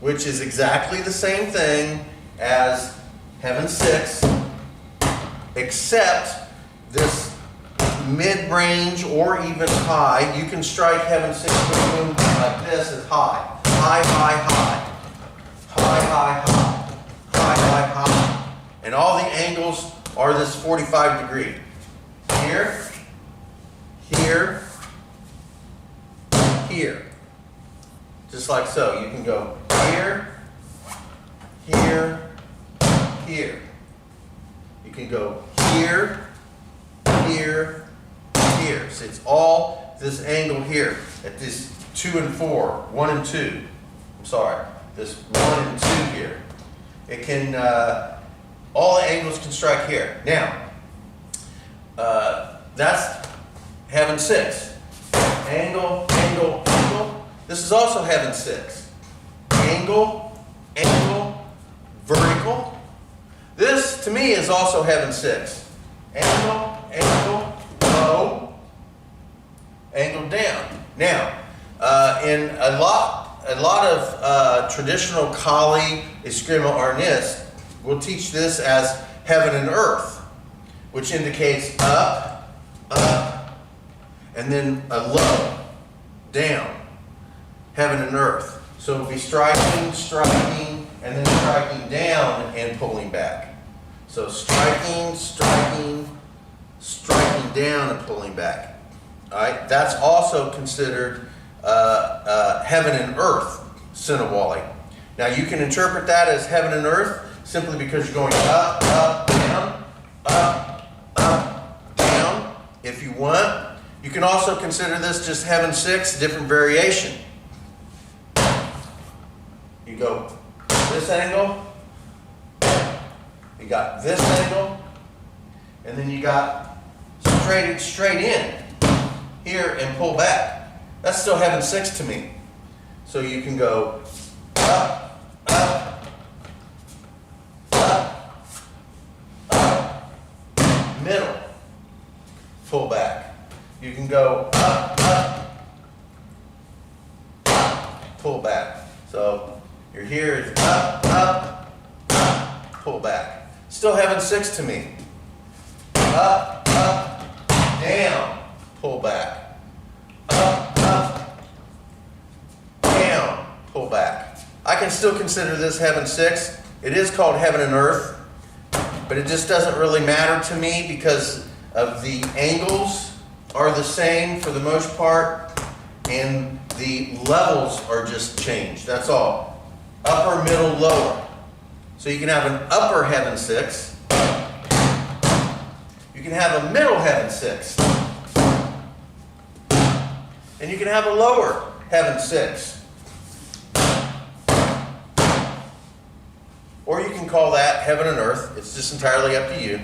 which is exactly the same thing as Heaven 6, except this mid-range or even high. You can strike Heaven 6 like this as high. High, high, high. High. high, high, high, high, high, high. And all the angles are this 45 degree. Here, here, here. Just like so. You can go here, here, here. You can go here, here, here. So it's all this angle here at this 2 and 4, 1 and 2. I'm sorry, this 1 and 2 here. It can, all the angles can strike here. Now, that's heaven 6. Angle, angle, angle. This is also heaven 6. Angle, angle, vertical. This, to me, is also heaven 6. Angle, angle, low, angle down. Now, in a lot of traditional Kali Eskrima Arnis, we'll teach this as heaven and earth, which indicates up, up, and then a low, down, heaven and earth. So it'll be striking, striking, and then striking down and pulling back. So striking, striking, striking down and pulling back. All right, that's also considered heaven and earth Sinawalli. Now you can interpret that as heaven and earth simply because you're going up, up, down, up, up, down. If you want, you can also consider this just heaven 6, different variation. You go this angle, you got this angle, and then you got straight in here and pull back. That's still heaven 6 to me. So you can go up, up, up, up, middle, pull back. You can go up, up, pull back. So your here is up, up, up, pull back. Still heaven 6 to me. Up, up, down, pull back. Up, up, down, pull back. I can still consider this heaven 6. It is called heaven and earth, but it just doesn't really matter to me because of the angles are the same for the most part, and the levels are just changed. That's all. Upper, middle, lower. So you can have an upper heaven 6. You can have a middle heaven 6. And you can have a lower heaven 6. Or you can call that heaven and earth. It's just entirely up to you.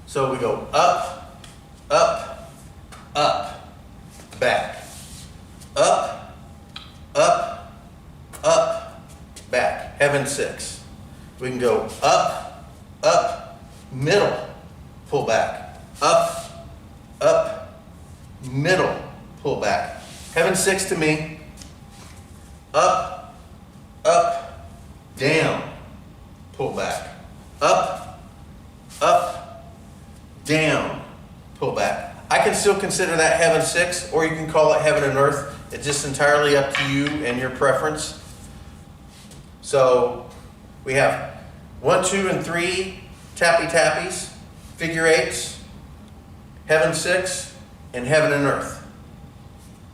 So we go up, up, up, back. Up, up, up, back. Heaven 6. We can go up, up, middle, pull back. Up, up, middle, pull back. Heaven 6 to me. Up, up, down, pull back. Up, up, down, pull back. I can still consider that heaven 6, or you can call it heaven and earth. It's just entirely up to you and your preference. So we have 1, 2, and 3 tappy tappies, figure 8s, heaven 6, and heaven and earth.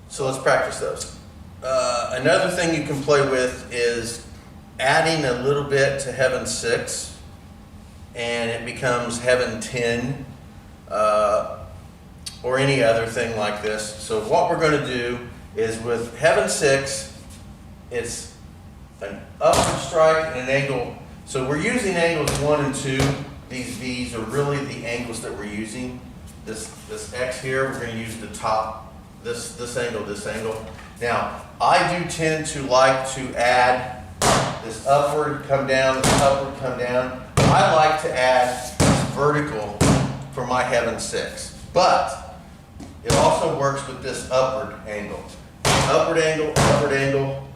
So let's practice those. Another thing you can play with is adding a little bit to heaven 6, and it becomes heaven 10, or any other thing like this. So what we're going to do is with heaven 6, it's an upward strike and an angle. So we're using angles 1 and 2. These V's are really the angles that we're using. This X here, we're going to use the top, this angle, this angle. Now, I do tend to like to add this upward, come down, this upward, come down. I like to add this vertical for my heaven 6. But it also works with this upward angle. Upward angle, upward angle,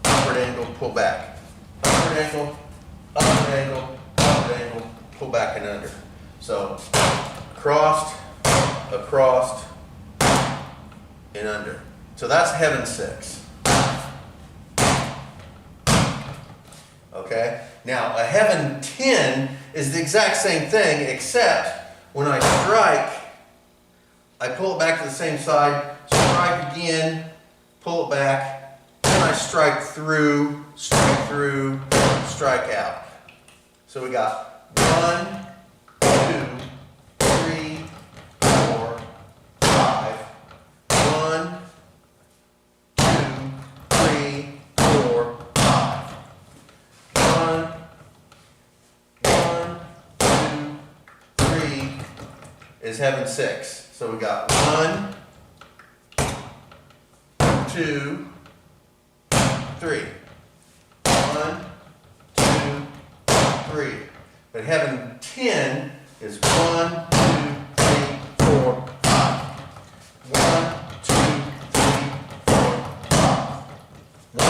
upward angle, pull back. Upward angle, upward angle, upward angle, pull back and under. So, across, across, and under. So that's heaven 6. Okay? Now, a heaven 10 is the exact same thing, except when I strike, I pull it back to the same side, strike again, pull it back, then I strike through, strike out. So we got 1, 2, 3, 4, 5. 1, 2, 3, 4, 5. 1, 2, 3 is heaven 6. So we got 1, 2, 3. 1, 2, 3. But heaven 10 is 1, 2, 3, 4, 5. 1, 2, 3, 4, 5. 1,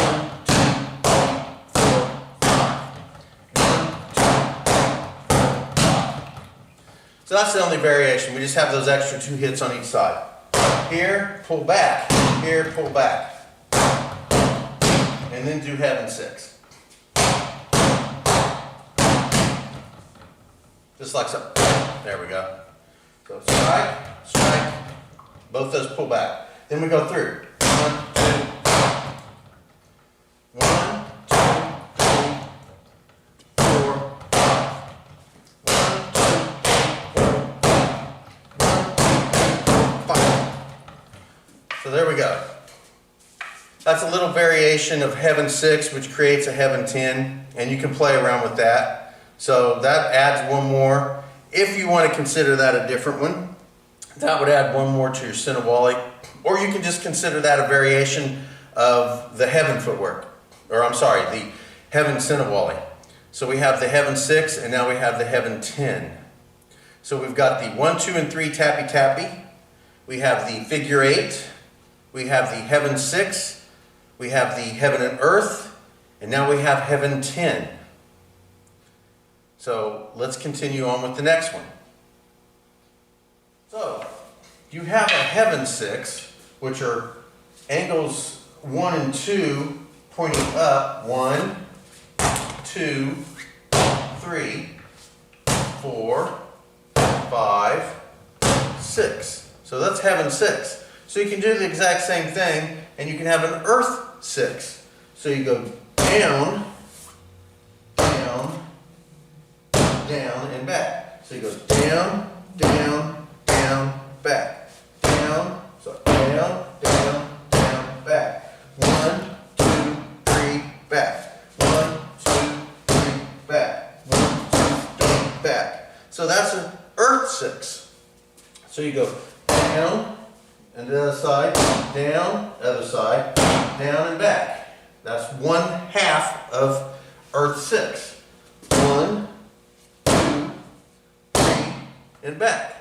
2, 3, 4, 5. 1, 2, 3, 4, 5. So that's the only variation. We just have those extra 2 hits on each side. Here, pull back. Here, pull back. And then do heaven 6. Just like so. There we go. So strike, strike, both those pull back. Then we go through. 1, 2, 1, 2, 3, 4, 5. 1, 2, 3, 4, 5. So there we go. That's a little variation of heaven 6, which creates a heaven 10, and you can play around with that. So that adds one more. If you want to consider that a different one, that would add one more to your Sinawalli. Or you can just consider that a variation of the heaven footwork. Or I'm sorry, the heaven Sinawalli. So we have the heaven 6 and now we have the heaven 10. So we've got the 1, 2, and 3 tappy tappy. We have the figure 8. We have the heaven 6. We have the heaven and earth. And now we have heaven 10. So let's continue on with the next one. So you have a heaven 6, which are angles 1 and 2 pointing up. 1, 2, 3, 4, 5, 6. So that's heaven 6. So you can do the exact same thing, and you can have an earth 6. So you go down, down, down, and back. So you go down, down, down, back. Down, so down, down, down, back. 1, 2, 3, back. 1, 2, 3, back. 1, 2, 3, back. So that's an earth 6. So you go down, and the other side, down, other side, down, and back. That's 1/2 of earth 6. 1, 2, 3, and back.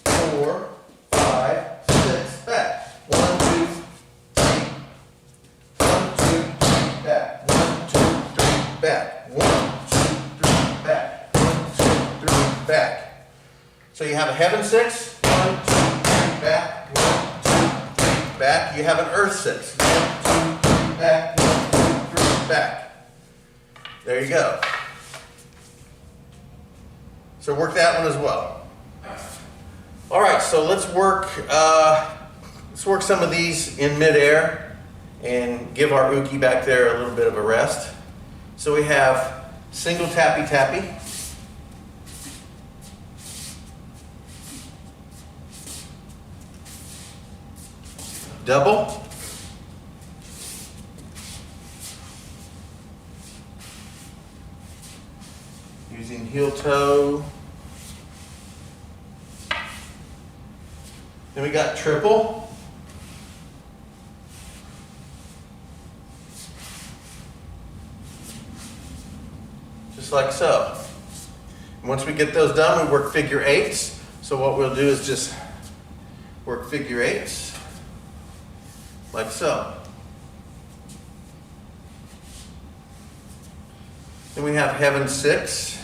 4, 5, 6, back. 1, 2, 3. 1, 2, 3, back. 1, 2, 3, back. 1, 2, 3, back. 1, 2, 3, back. So you have a heaven 6. 1, 2, 3, back. 1, 2, 3, back. You have an earth 6. 1, 2, 3, back. 1, 2, 3, back. There you go. So work that one as well. All right, so let's work some of these in midair and give our uke back there a little bit of a rest. So we have single tappy tappy. Double. Using heel toe. Then we got triple. Just like so. And once we get those done, we work figure 8s. So what we'll do is just work figure 8s. Like so. Then we have heaven 6.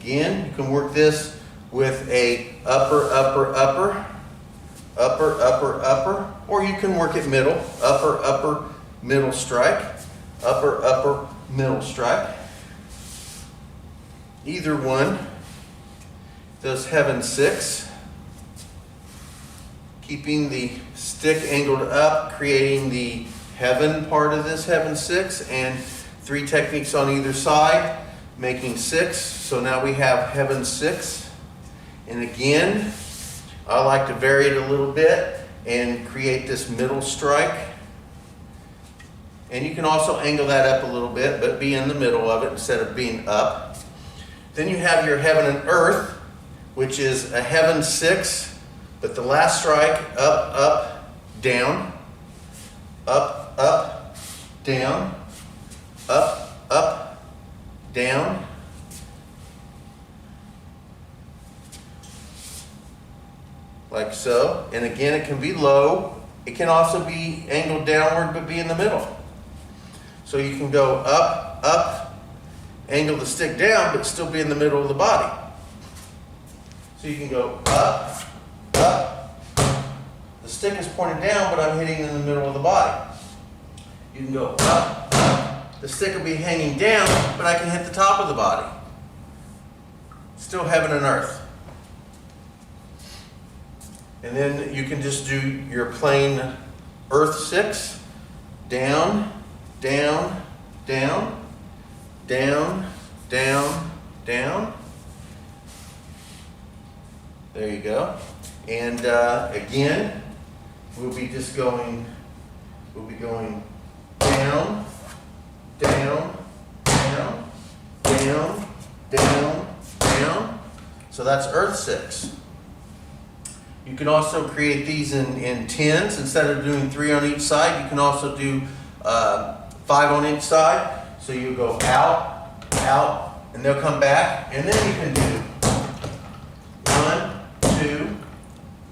Again, you can work this with a upper, upper, upper, upper, upper, upper, or you can work it middle, upper, upper, middle strike, upper, upper, middle strike. Either one does heaven 6, keeping the stick angled up, creating the heaven part of this heaven 6, and 3 techniques on either side, making 6. So now we have heaven 6. And again, I like to vary it a little bit and create this middle strike. And you can also angle that up a little bit, but be in the middle of it instead of being up. Then you have your heaven and earth, which is a heaven 6, but the last strike, up, up, down, up, up, down, up, up, down. Like so. And again, it can be low. It can also be angled downward, but be in the middle. So you can go up, up, angle the stick down, but still be in the middle of the body. So you can go up, up. The stick is pointed down, but I'm hitting in the middle of the body. You can go up, up. The stick will be hanging down, but I can hit the top of the body. Still heaven and earth. And then you can just do your plain earth 6, down, down, down, down, down, down. There you go. And again, we'll be going down, down, down, down, down, down. So that's earth 6. You can also create these in 10s. Instead of doing 3 on each side, you can also do 5 on each side. So you go out, out, and they'll come back. And then you can do 1, 2,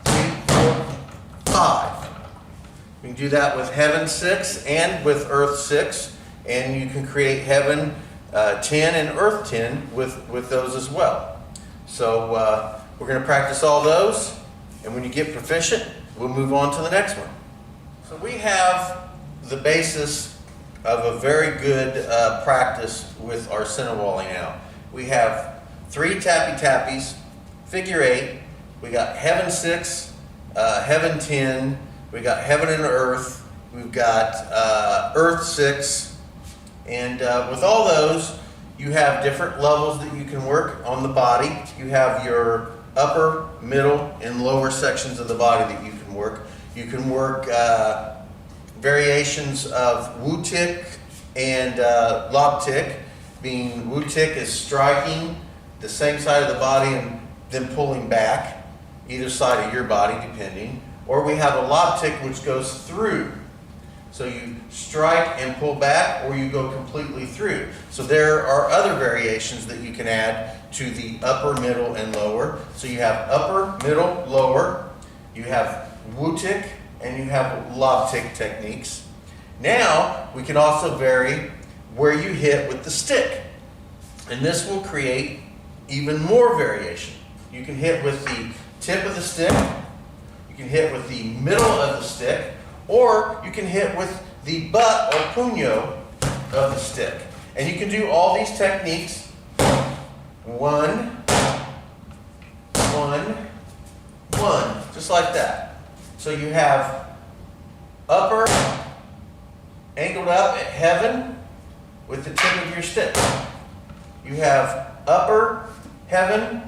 3, 4, 5. You can do that with heaven 6 and with earth 6. And you can create heaven 10 and earth 10 with those as well. So we're going to practice all those. And when you get proficient, we'll move on to the next one. So we have the basis of a very good practice with our Sinawalli now. We have 3 tappy tappies, figure 8, we got heaven 6, heaven 10, we got heaven and earth, we've got earth 6, and with all those, you have different levels that you can work on the body. You have your upper, middle, and lower sections of the body that you can work. You can work variations of Wu tick and lob tick, being Wu tick is striking the same side of the body and then pulling back, either side of your body depending. Or we have a lob tick which goes through. So you strike and pull back, or you go completely through. So there are other variations that you can add to the upper, middle, and lower. So you have upper, middle, lower. You have Wu tick, and you have lob tick techniques. Now, we can also vary where you hit with the stick. And this will create even more variation. You can hit with the tip of the stick. You can hit with the middle of the stick. Or you can hit with the butt or puño of the stick. And you can do all these techniques. 1, 1, 1, just like that. So you have upper, angled up at heaven with the tip of your stick. You have upper, heaven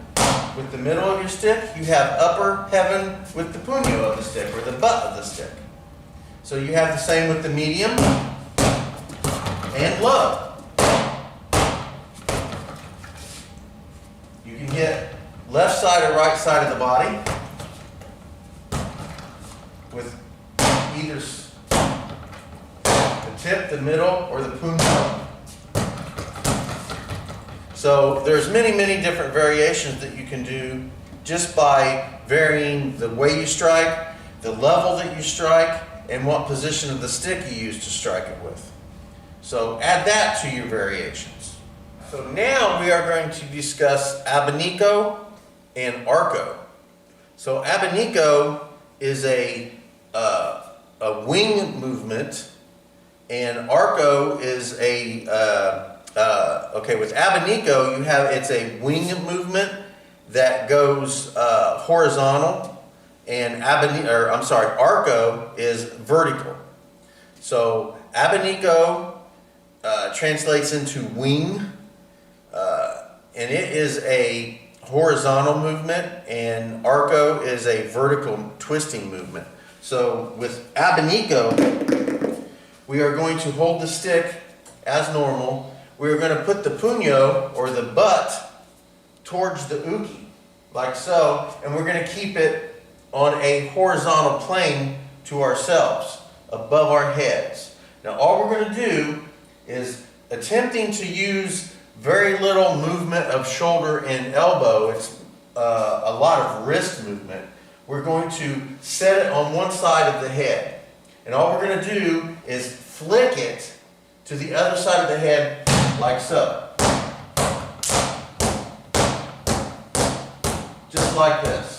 with the middle of your stick. You have upper, heaven with the puño of the stick or the butt of the stick. So you have the same with the medium and low. You can hit left side or right side of the body with either the tip, the middle, or the puño. So there's many, many different variations that you can do just by varying the way you strike, the level that you strike, and what position of the stick you use to strike it with. So add that to your variations. So now we are going to discuss Abeniko and Arco. So Abeniko is a wing movement, and Arco is a okay. With Abeniko, it's a wing movement that goes horizontal, and Arco is vertical. So Abeniko translates into wing, and it is a horizontal movement, and Arco is a vertical twisting movement. So with Abeniko, we are going to hold the stick as normal. We are going to put the puño, or the butt, towards the uke, like so, and we're going to keep it on a horizontal plane to ourselves, above our heads. Now all we're going to do is attempting to use very little movement of shoulder and elbow. It's a lot of wrist movement. We're going to set it on one side of the head. And all we're going to do is flick it to the other side of the head like so. Just like this.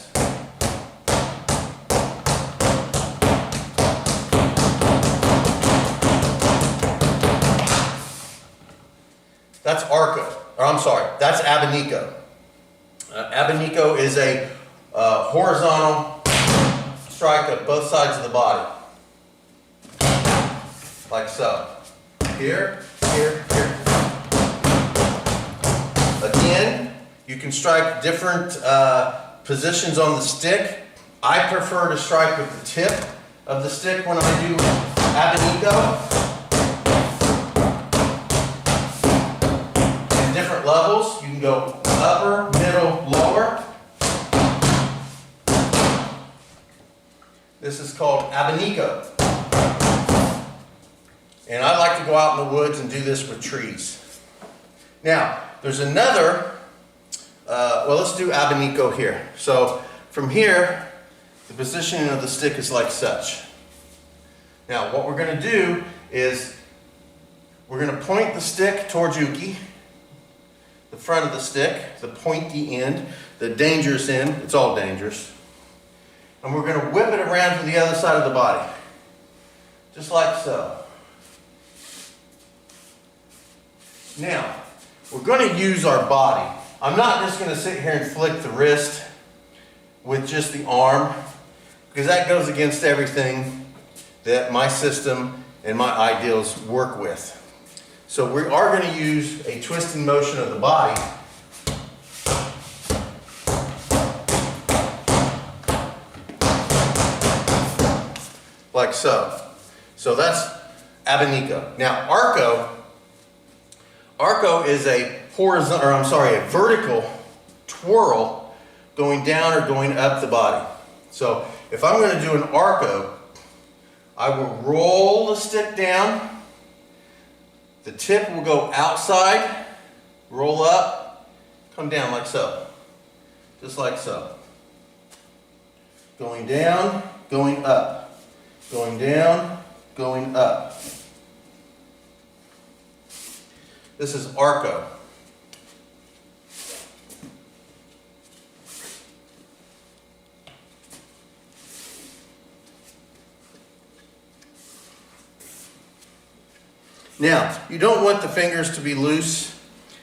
That's that's Abeniko. Abeniko is a horizontal strike of both sides of the body. Like so. Here, here, here. Again, you can strike different positions on the stick. I prefer to strike with the tip of the stick when I do Abeniko. Different levels. You can go upper, middle, lower. This is called Abeniko. And I like to go out in the woods and do this with trees. Now, there's another, let's do Abeniko here. So from here, the positioning of the stick is like such. Now, what we're going to do is we're going to point the stick towards Yuki. The front of the stick, the pointy end, the dangerous end, it's all dangerous. And we're going to whip it around to the other side of the body. Just like so. Now, we're going to use our body. I'm not just going to sit here and flick the wrist with just the arm, because that goes against everything that my system and my ideals work with. So we are going to use a twisting motion of the body. Like so. So that's Abeniko. Now Arco is a vertical twirl going down or going up the body. So if I'm going to do an Arco, I will roll the stick down. The tip will go outside, roll up, come down like so. Just like so. Going down, going up. Going down, going up. This is Arco. Now, you don't want the fingers to be loose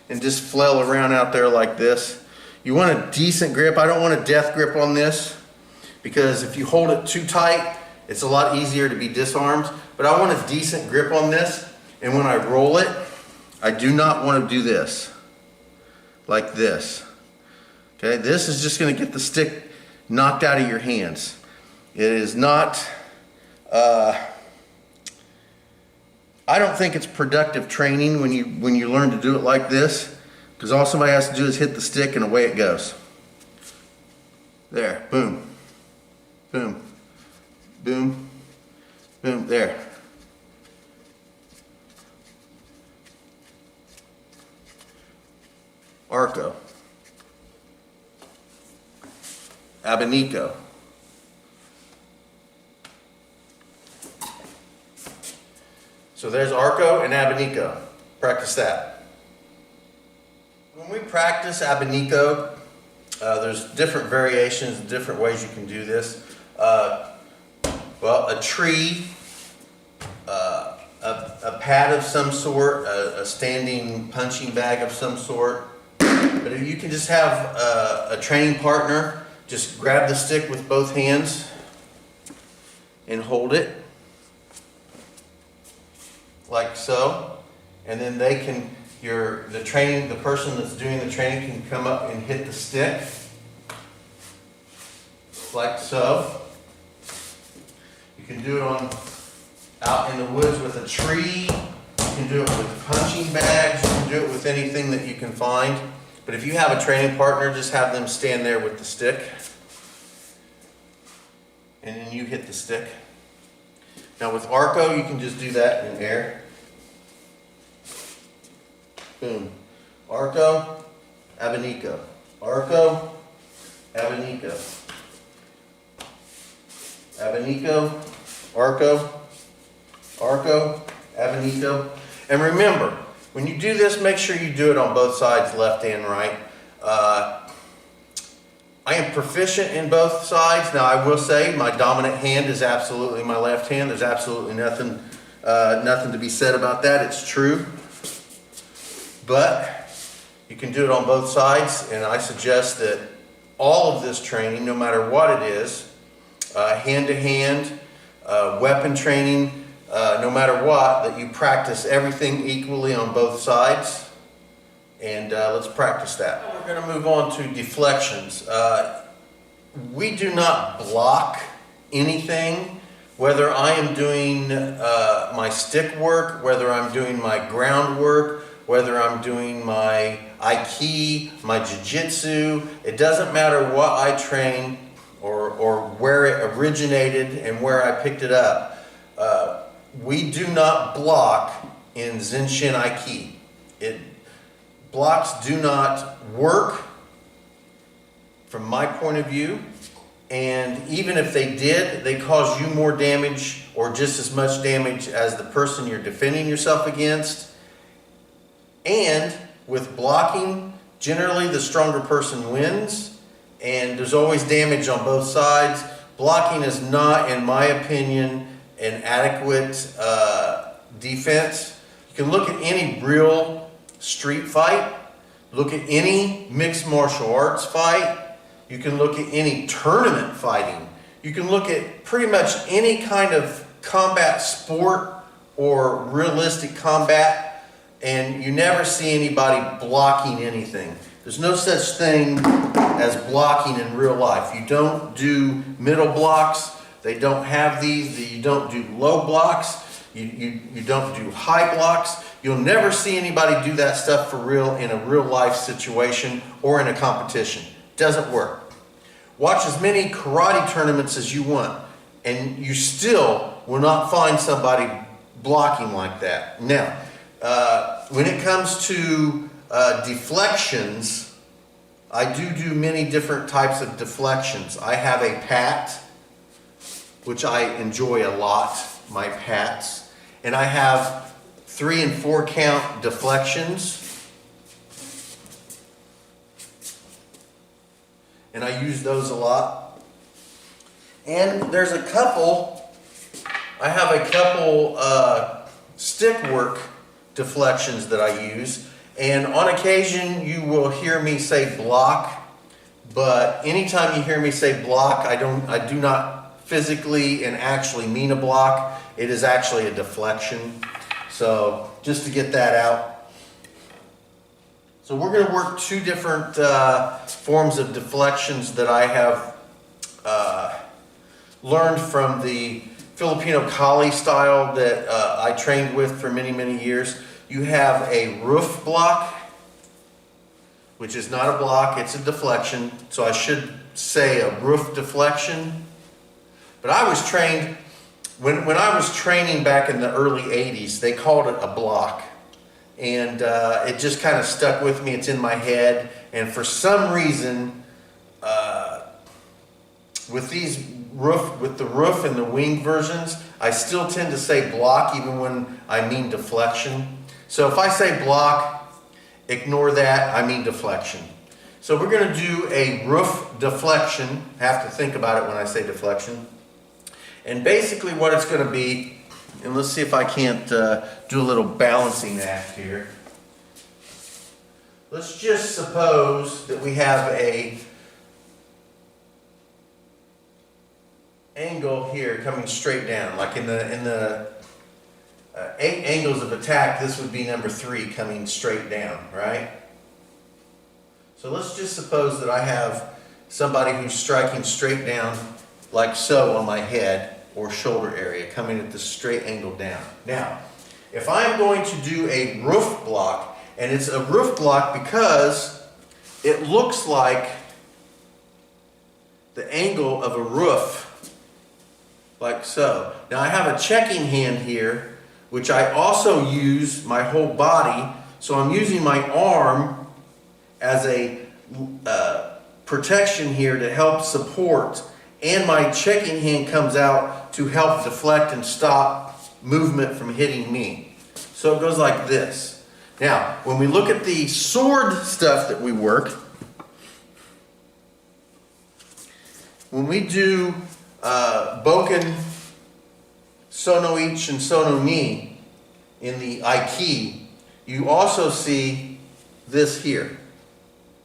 and just flail around out there like this. You want a decent grip. I don't want a death grip on this, because if you hold it too tight, it's a lot easier to be disarmed. But I want a decent grip on this, and when I roll it, I do not want to do this, like this. Okay, this is just going to get the stick knocked out of your hands. It is not... I don't think it's productive training when you learn to do it like this, because all somebody has to do is hit the stick and away it goes. There, boom, boom, boom, boom, there. Arco. Abeniko. So there's Arco and Abeniko. Practice that. practice Abeniko, there's different variations, different ways you can do this. Well, a tree, a pad of some sort, a standing punching bag of some sort. But if you can just have a training partner, just grab the stick with both hands and hold it like so, and then they can, the person that's doing the training can come up and hit the stick like so. You can do it out in the woods with a tree. You can do it with punching bags. You can do it with anything that you can find. But if you have a training partner, just have them stand there with the stick, and then you hit the stick. Now with Arco, you can just do that in air. Boom. Arco, Abeniko. Arco, Abeniko. Abeniko, Arco, Arco, Abeniko. And remember, when you do this, make sure you do it on both sides, left and right. I am proficient in both sides. Now I will say my dominant hand is absolutely my left hand. There's absolutely nothing to be said about that. It's true. But you can do it on both sides, and I suggest that all of this training, no matter what it is, hand-to-hand, weapon training, no matter what, that you practice everything equally on both sides. And let's practice that. We're going to move on to deflections. We do not block anything, whether I am doing my stick work, whether I'm doing my ground work, whether I'm doing my Aiki, my jiu-jitsu. It doesn't matter what I train or where it originated and where I picked it up. We do not block in Zenshin Aiki. Blocks do not work from my point of view, and even if they did, they cause you more damage or just as much damage as the person you're defending yourself against. And with blocking, generally the stronger person wins, and there's always damage on both sides. Blocking is not, in my opinion, an adequate defense. You can look at any real street fight, look at any mixed martial arts fight, you can look at any tournament fighting, you can look at pretty much any kind of combat sport or realistic combat, and you never see anybody blocking anything. There's no such thing as blocking in real life. You don't do middle blocks, they don't have these, you don't do low blocks, you don't do high blocks. You'll never see anybody do that stuff for real in a real life situation or in a competition. Doesn't work. Watch as many karate tournaments as you want, and you still will not find somebody blocking like that. Now, when it comes to deflections, I do many different types of deflections. I have a pat, which I enjoy a lot, my pats, and I have 3 and 4 count deflections, and I use those a lot. And there's a couple, I have a couple stick work deflections that I use, and on occasion you will hear me say block, but anytime you hear me say block, I do not physically and actually mean a block. It is actually a deflection. So just to get that out. So we're going to work 2 different forms of deflections that I have learned from the Filipino Kali style that I trained with for many, many years. You have a roof block, which is not a block, it's a deflection. So I should say a roof deflection. But I was trained, when I was training back in the early 80s, they called it a block. And it just kind of stuck with me, it's in my head. And for some reason, with the roof and the wing versions, I still tend to say block even when I mean deflection. So if I say block ignore that, I mean deflection. So we're going to do a roof deflection. Have to think about it when I say deflection. And basically what it's going to be, and let's see if I can't do a little balancing act here. Let's just suppose that we have a angle here coming straight down, like in the 8 angles of attack, this would be number 3 coming straight down, right? So let's just suppose that I have somebody who's striking straight down like so on my head or shoulder area, coming at the straight angle down. Now, if I'm going to do a roof block, and it's a roof block because it looks like the angle of a roof, like so. Now I have a checking hand here, which I also use my whole body, so I'm using my arm as a protection here to help support, and my checking hand comes out to help deflect and stop movement from hitting me. So it goes like this. Now, when we look at the sword stuff that we work, when we do Boken, Sono Ich, and Sono Ni in the Aiki, you also see this here.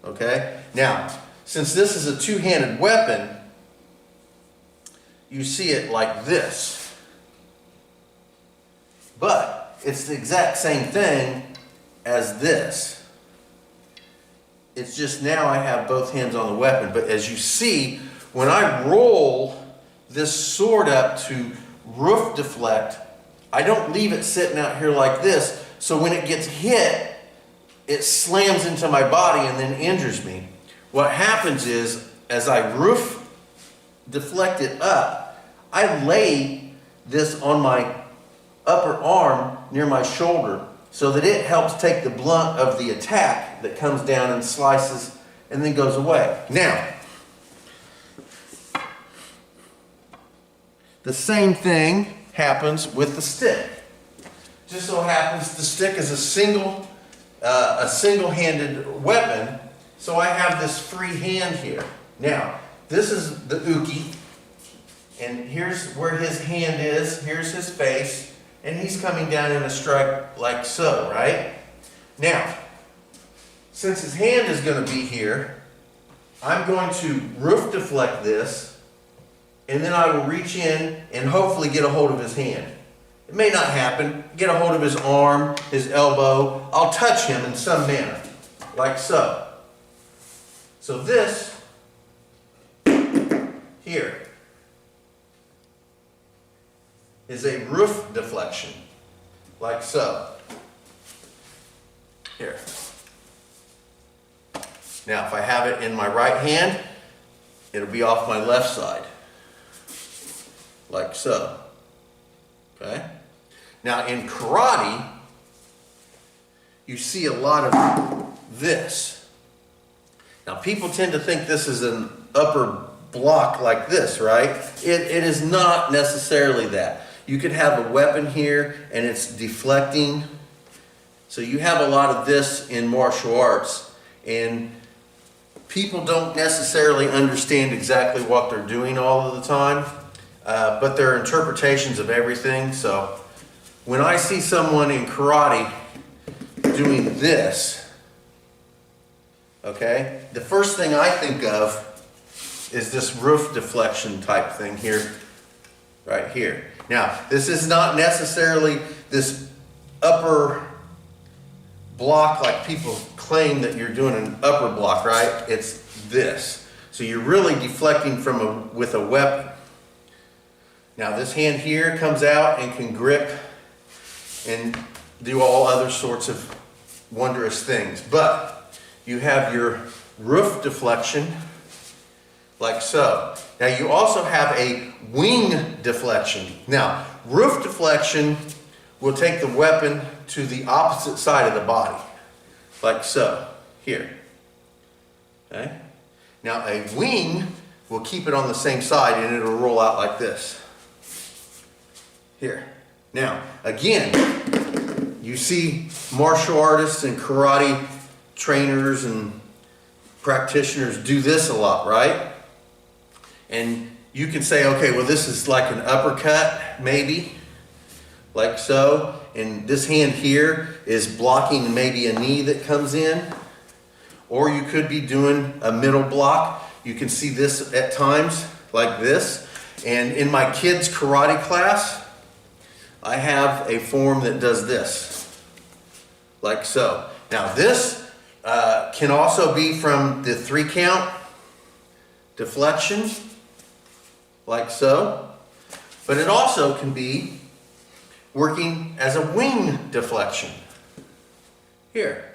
Okay? Now, since this is a two-handed weapon, you see it like this. But it's the exact same thing as this. It's just now I have both hands on the weapon. But as you see, when I roll this sword up to roof deflect, I don't leave it sitting out here like this, so when it gets hit, it slams into my body and then injures me. What happens is, as I roof deflect it up, I lay this on my upper arm near my shoulder so that it helps take the blunt of the attack that comes down and slices and then goes away. Now, the same thing happens with the stick. Just so happens the stick is a single-handed weapon, so I have this free hand here. Now, this is the uke, and here's where his hand is, here's his face, and he's coming down in a strike like so, right? Now, since his hand is going to be here, I'm going to roof deflect this, and then I will reach in and hopefully get a hold of his hand. It may not happen. Get a hold of his arm, his elbow. I'll touch him in some manner, like so. So this here is a roof deflection, like so. Here. Now, if I have it in my right hand, it'll be off my left side, like so. Okay? Now, in karate, you see a lot of this. Now, people tend to think this is an upper block like this, right? It is not necessarily that. You could have a weapon here and it's deflecting. So you have a lot of this in martial arts, and people don't necessarily understand exactly what they're doing all of the time, but there are interpretations of everything. So when I see someone in karate doing this, okay, the first thing I think of is this roof deflection type thing here, right here. Now, this is not necessarily this upper block like people claim that you're doing an upper block, right? It's this. So you're really deflecting with a weapon. Now, this hand here comes out and can grip and do all other sorts of wondrous things. But you have your roof deflection, like so. Now, you also have a wing deflection. Now, roof deflection will take the weapon to the opposite side of the body, like so, here. Okay? Now, a wing will keep it on the same side and it'll roll out like this. Here. Now, again, you see martial artists and karate trainers and practitioners do this a lot, right? And you can say, okay, well, this is like an uppercut, maybe, like so. And this hand here is blocking maybe a knee that comes in. Or you could be doing a middle block. You can see this at times, like this. And in my kids' karate class, I have a form that does this, like so. Now this can also be from the 3 count deflection, like so. But it also can be working as a wing deflection, here.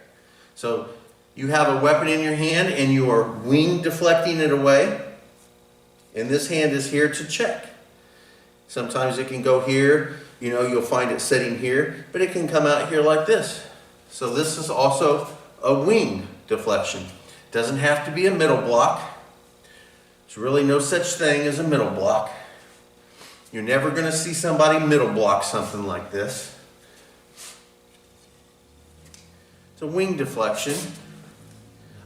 So you have a weapon in your hand and you are wing deflecting it away. And this hand is here to check. Sometimes it can go here, you know, you'll find it sitting here, but it can come out here like this. So this is also a wing deflection. Doesn't have to be a middle block. There's really no such thing as a middle block. You're never going to see somebody middle block something like this. It's a wing deflection,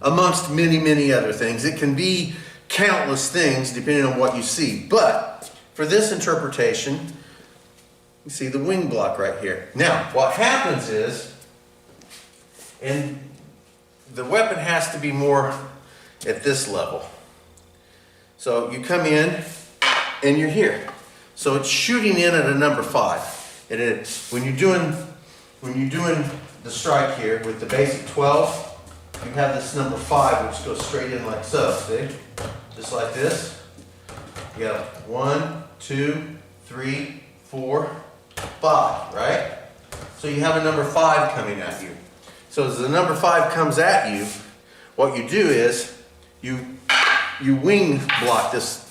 amongst many, many other things. It can be countless things depending on what you see. But for this interpretation, you see the wing block right here. Now, what happens is, and the weapon has to be more at this level. So you come in and you're here. So it's shooting in at a number 5. And when you're doing the strike here with the basic 12, you have this number 5 which goes straight in like so, see? Just like this. You have 1, 2, 3, 4, 5, right? So you have a number 5 coming at you. So as the number 5 comes at you, what you do is you wing block this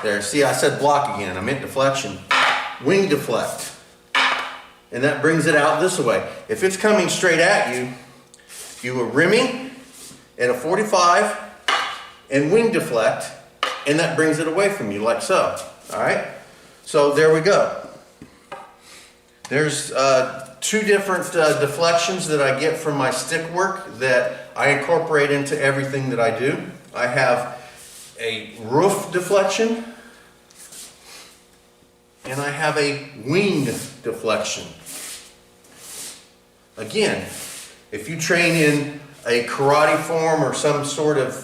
there. See, I said block again. I meant deflection. Wing deflect. And that brings it out this way. If it's coming straight at you, you are rimming at a 45 and wing deflect, and that brings it away from you like so. All right? So there we go. There's 2 different deflections that I get from my stick work that I incorporate into everything that I do. I have a roof deflection and I have a wing deflection. Again, if you train in a karate form or some sort of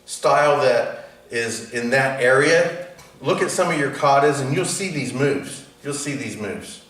style that is in that area, look at some of your katas and you'll see these moves. You'll see these moves.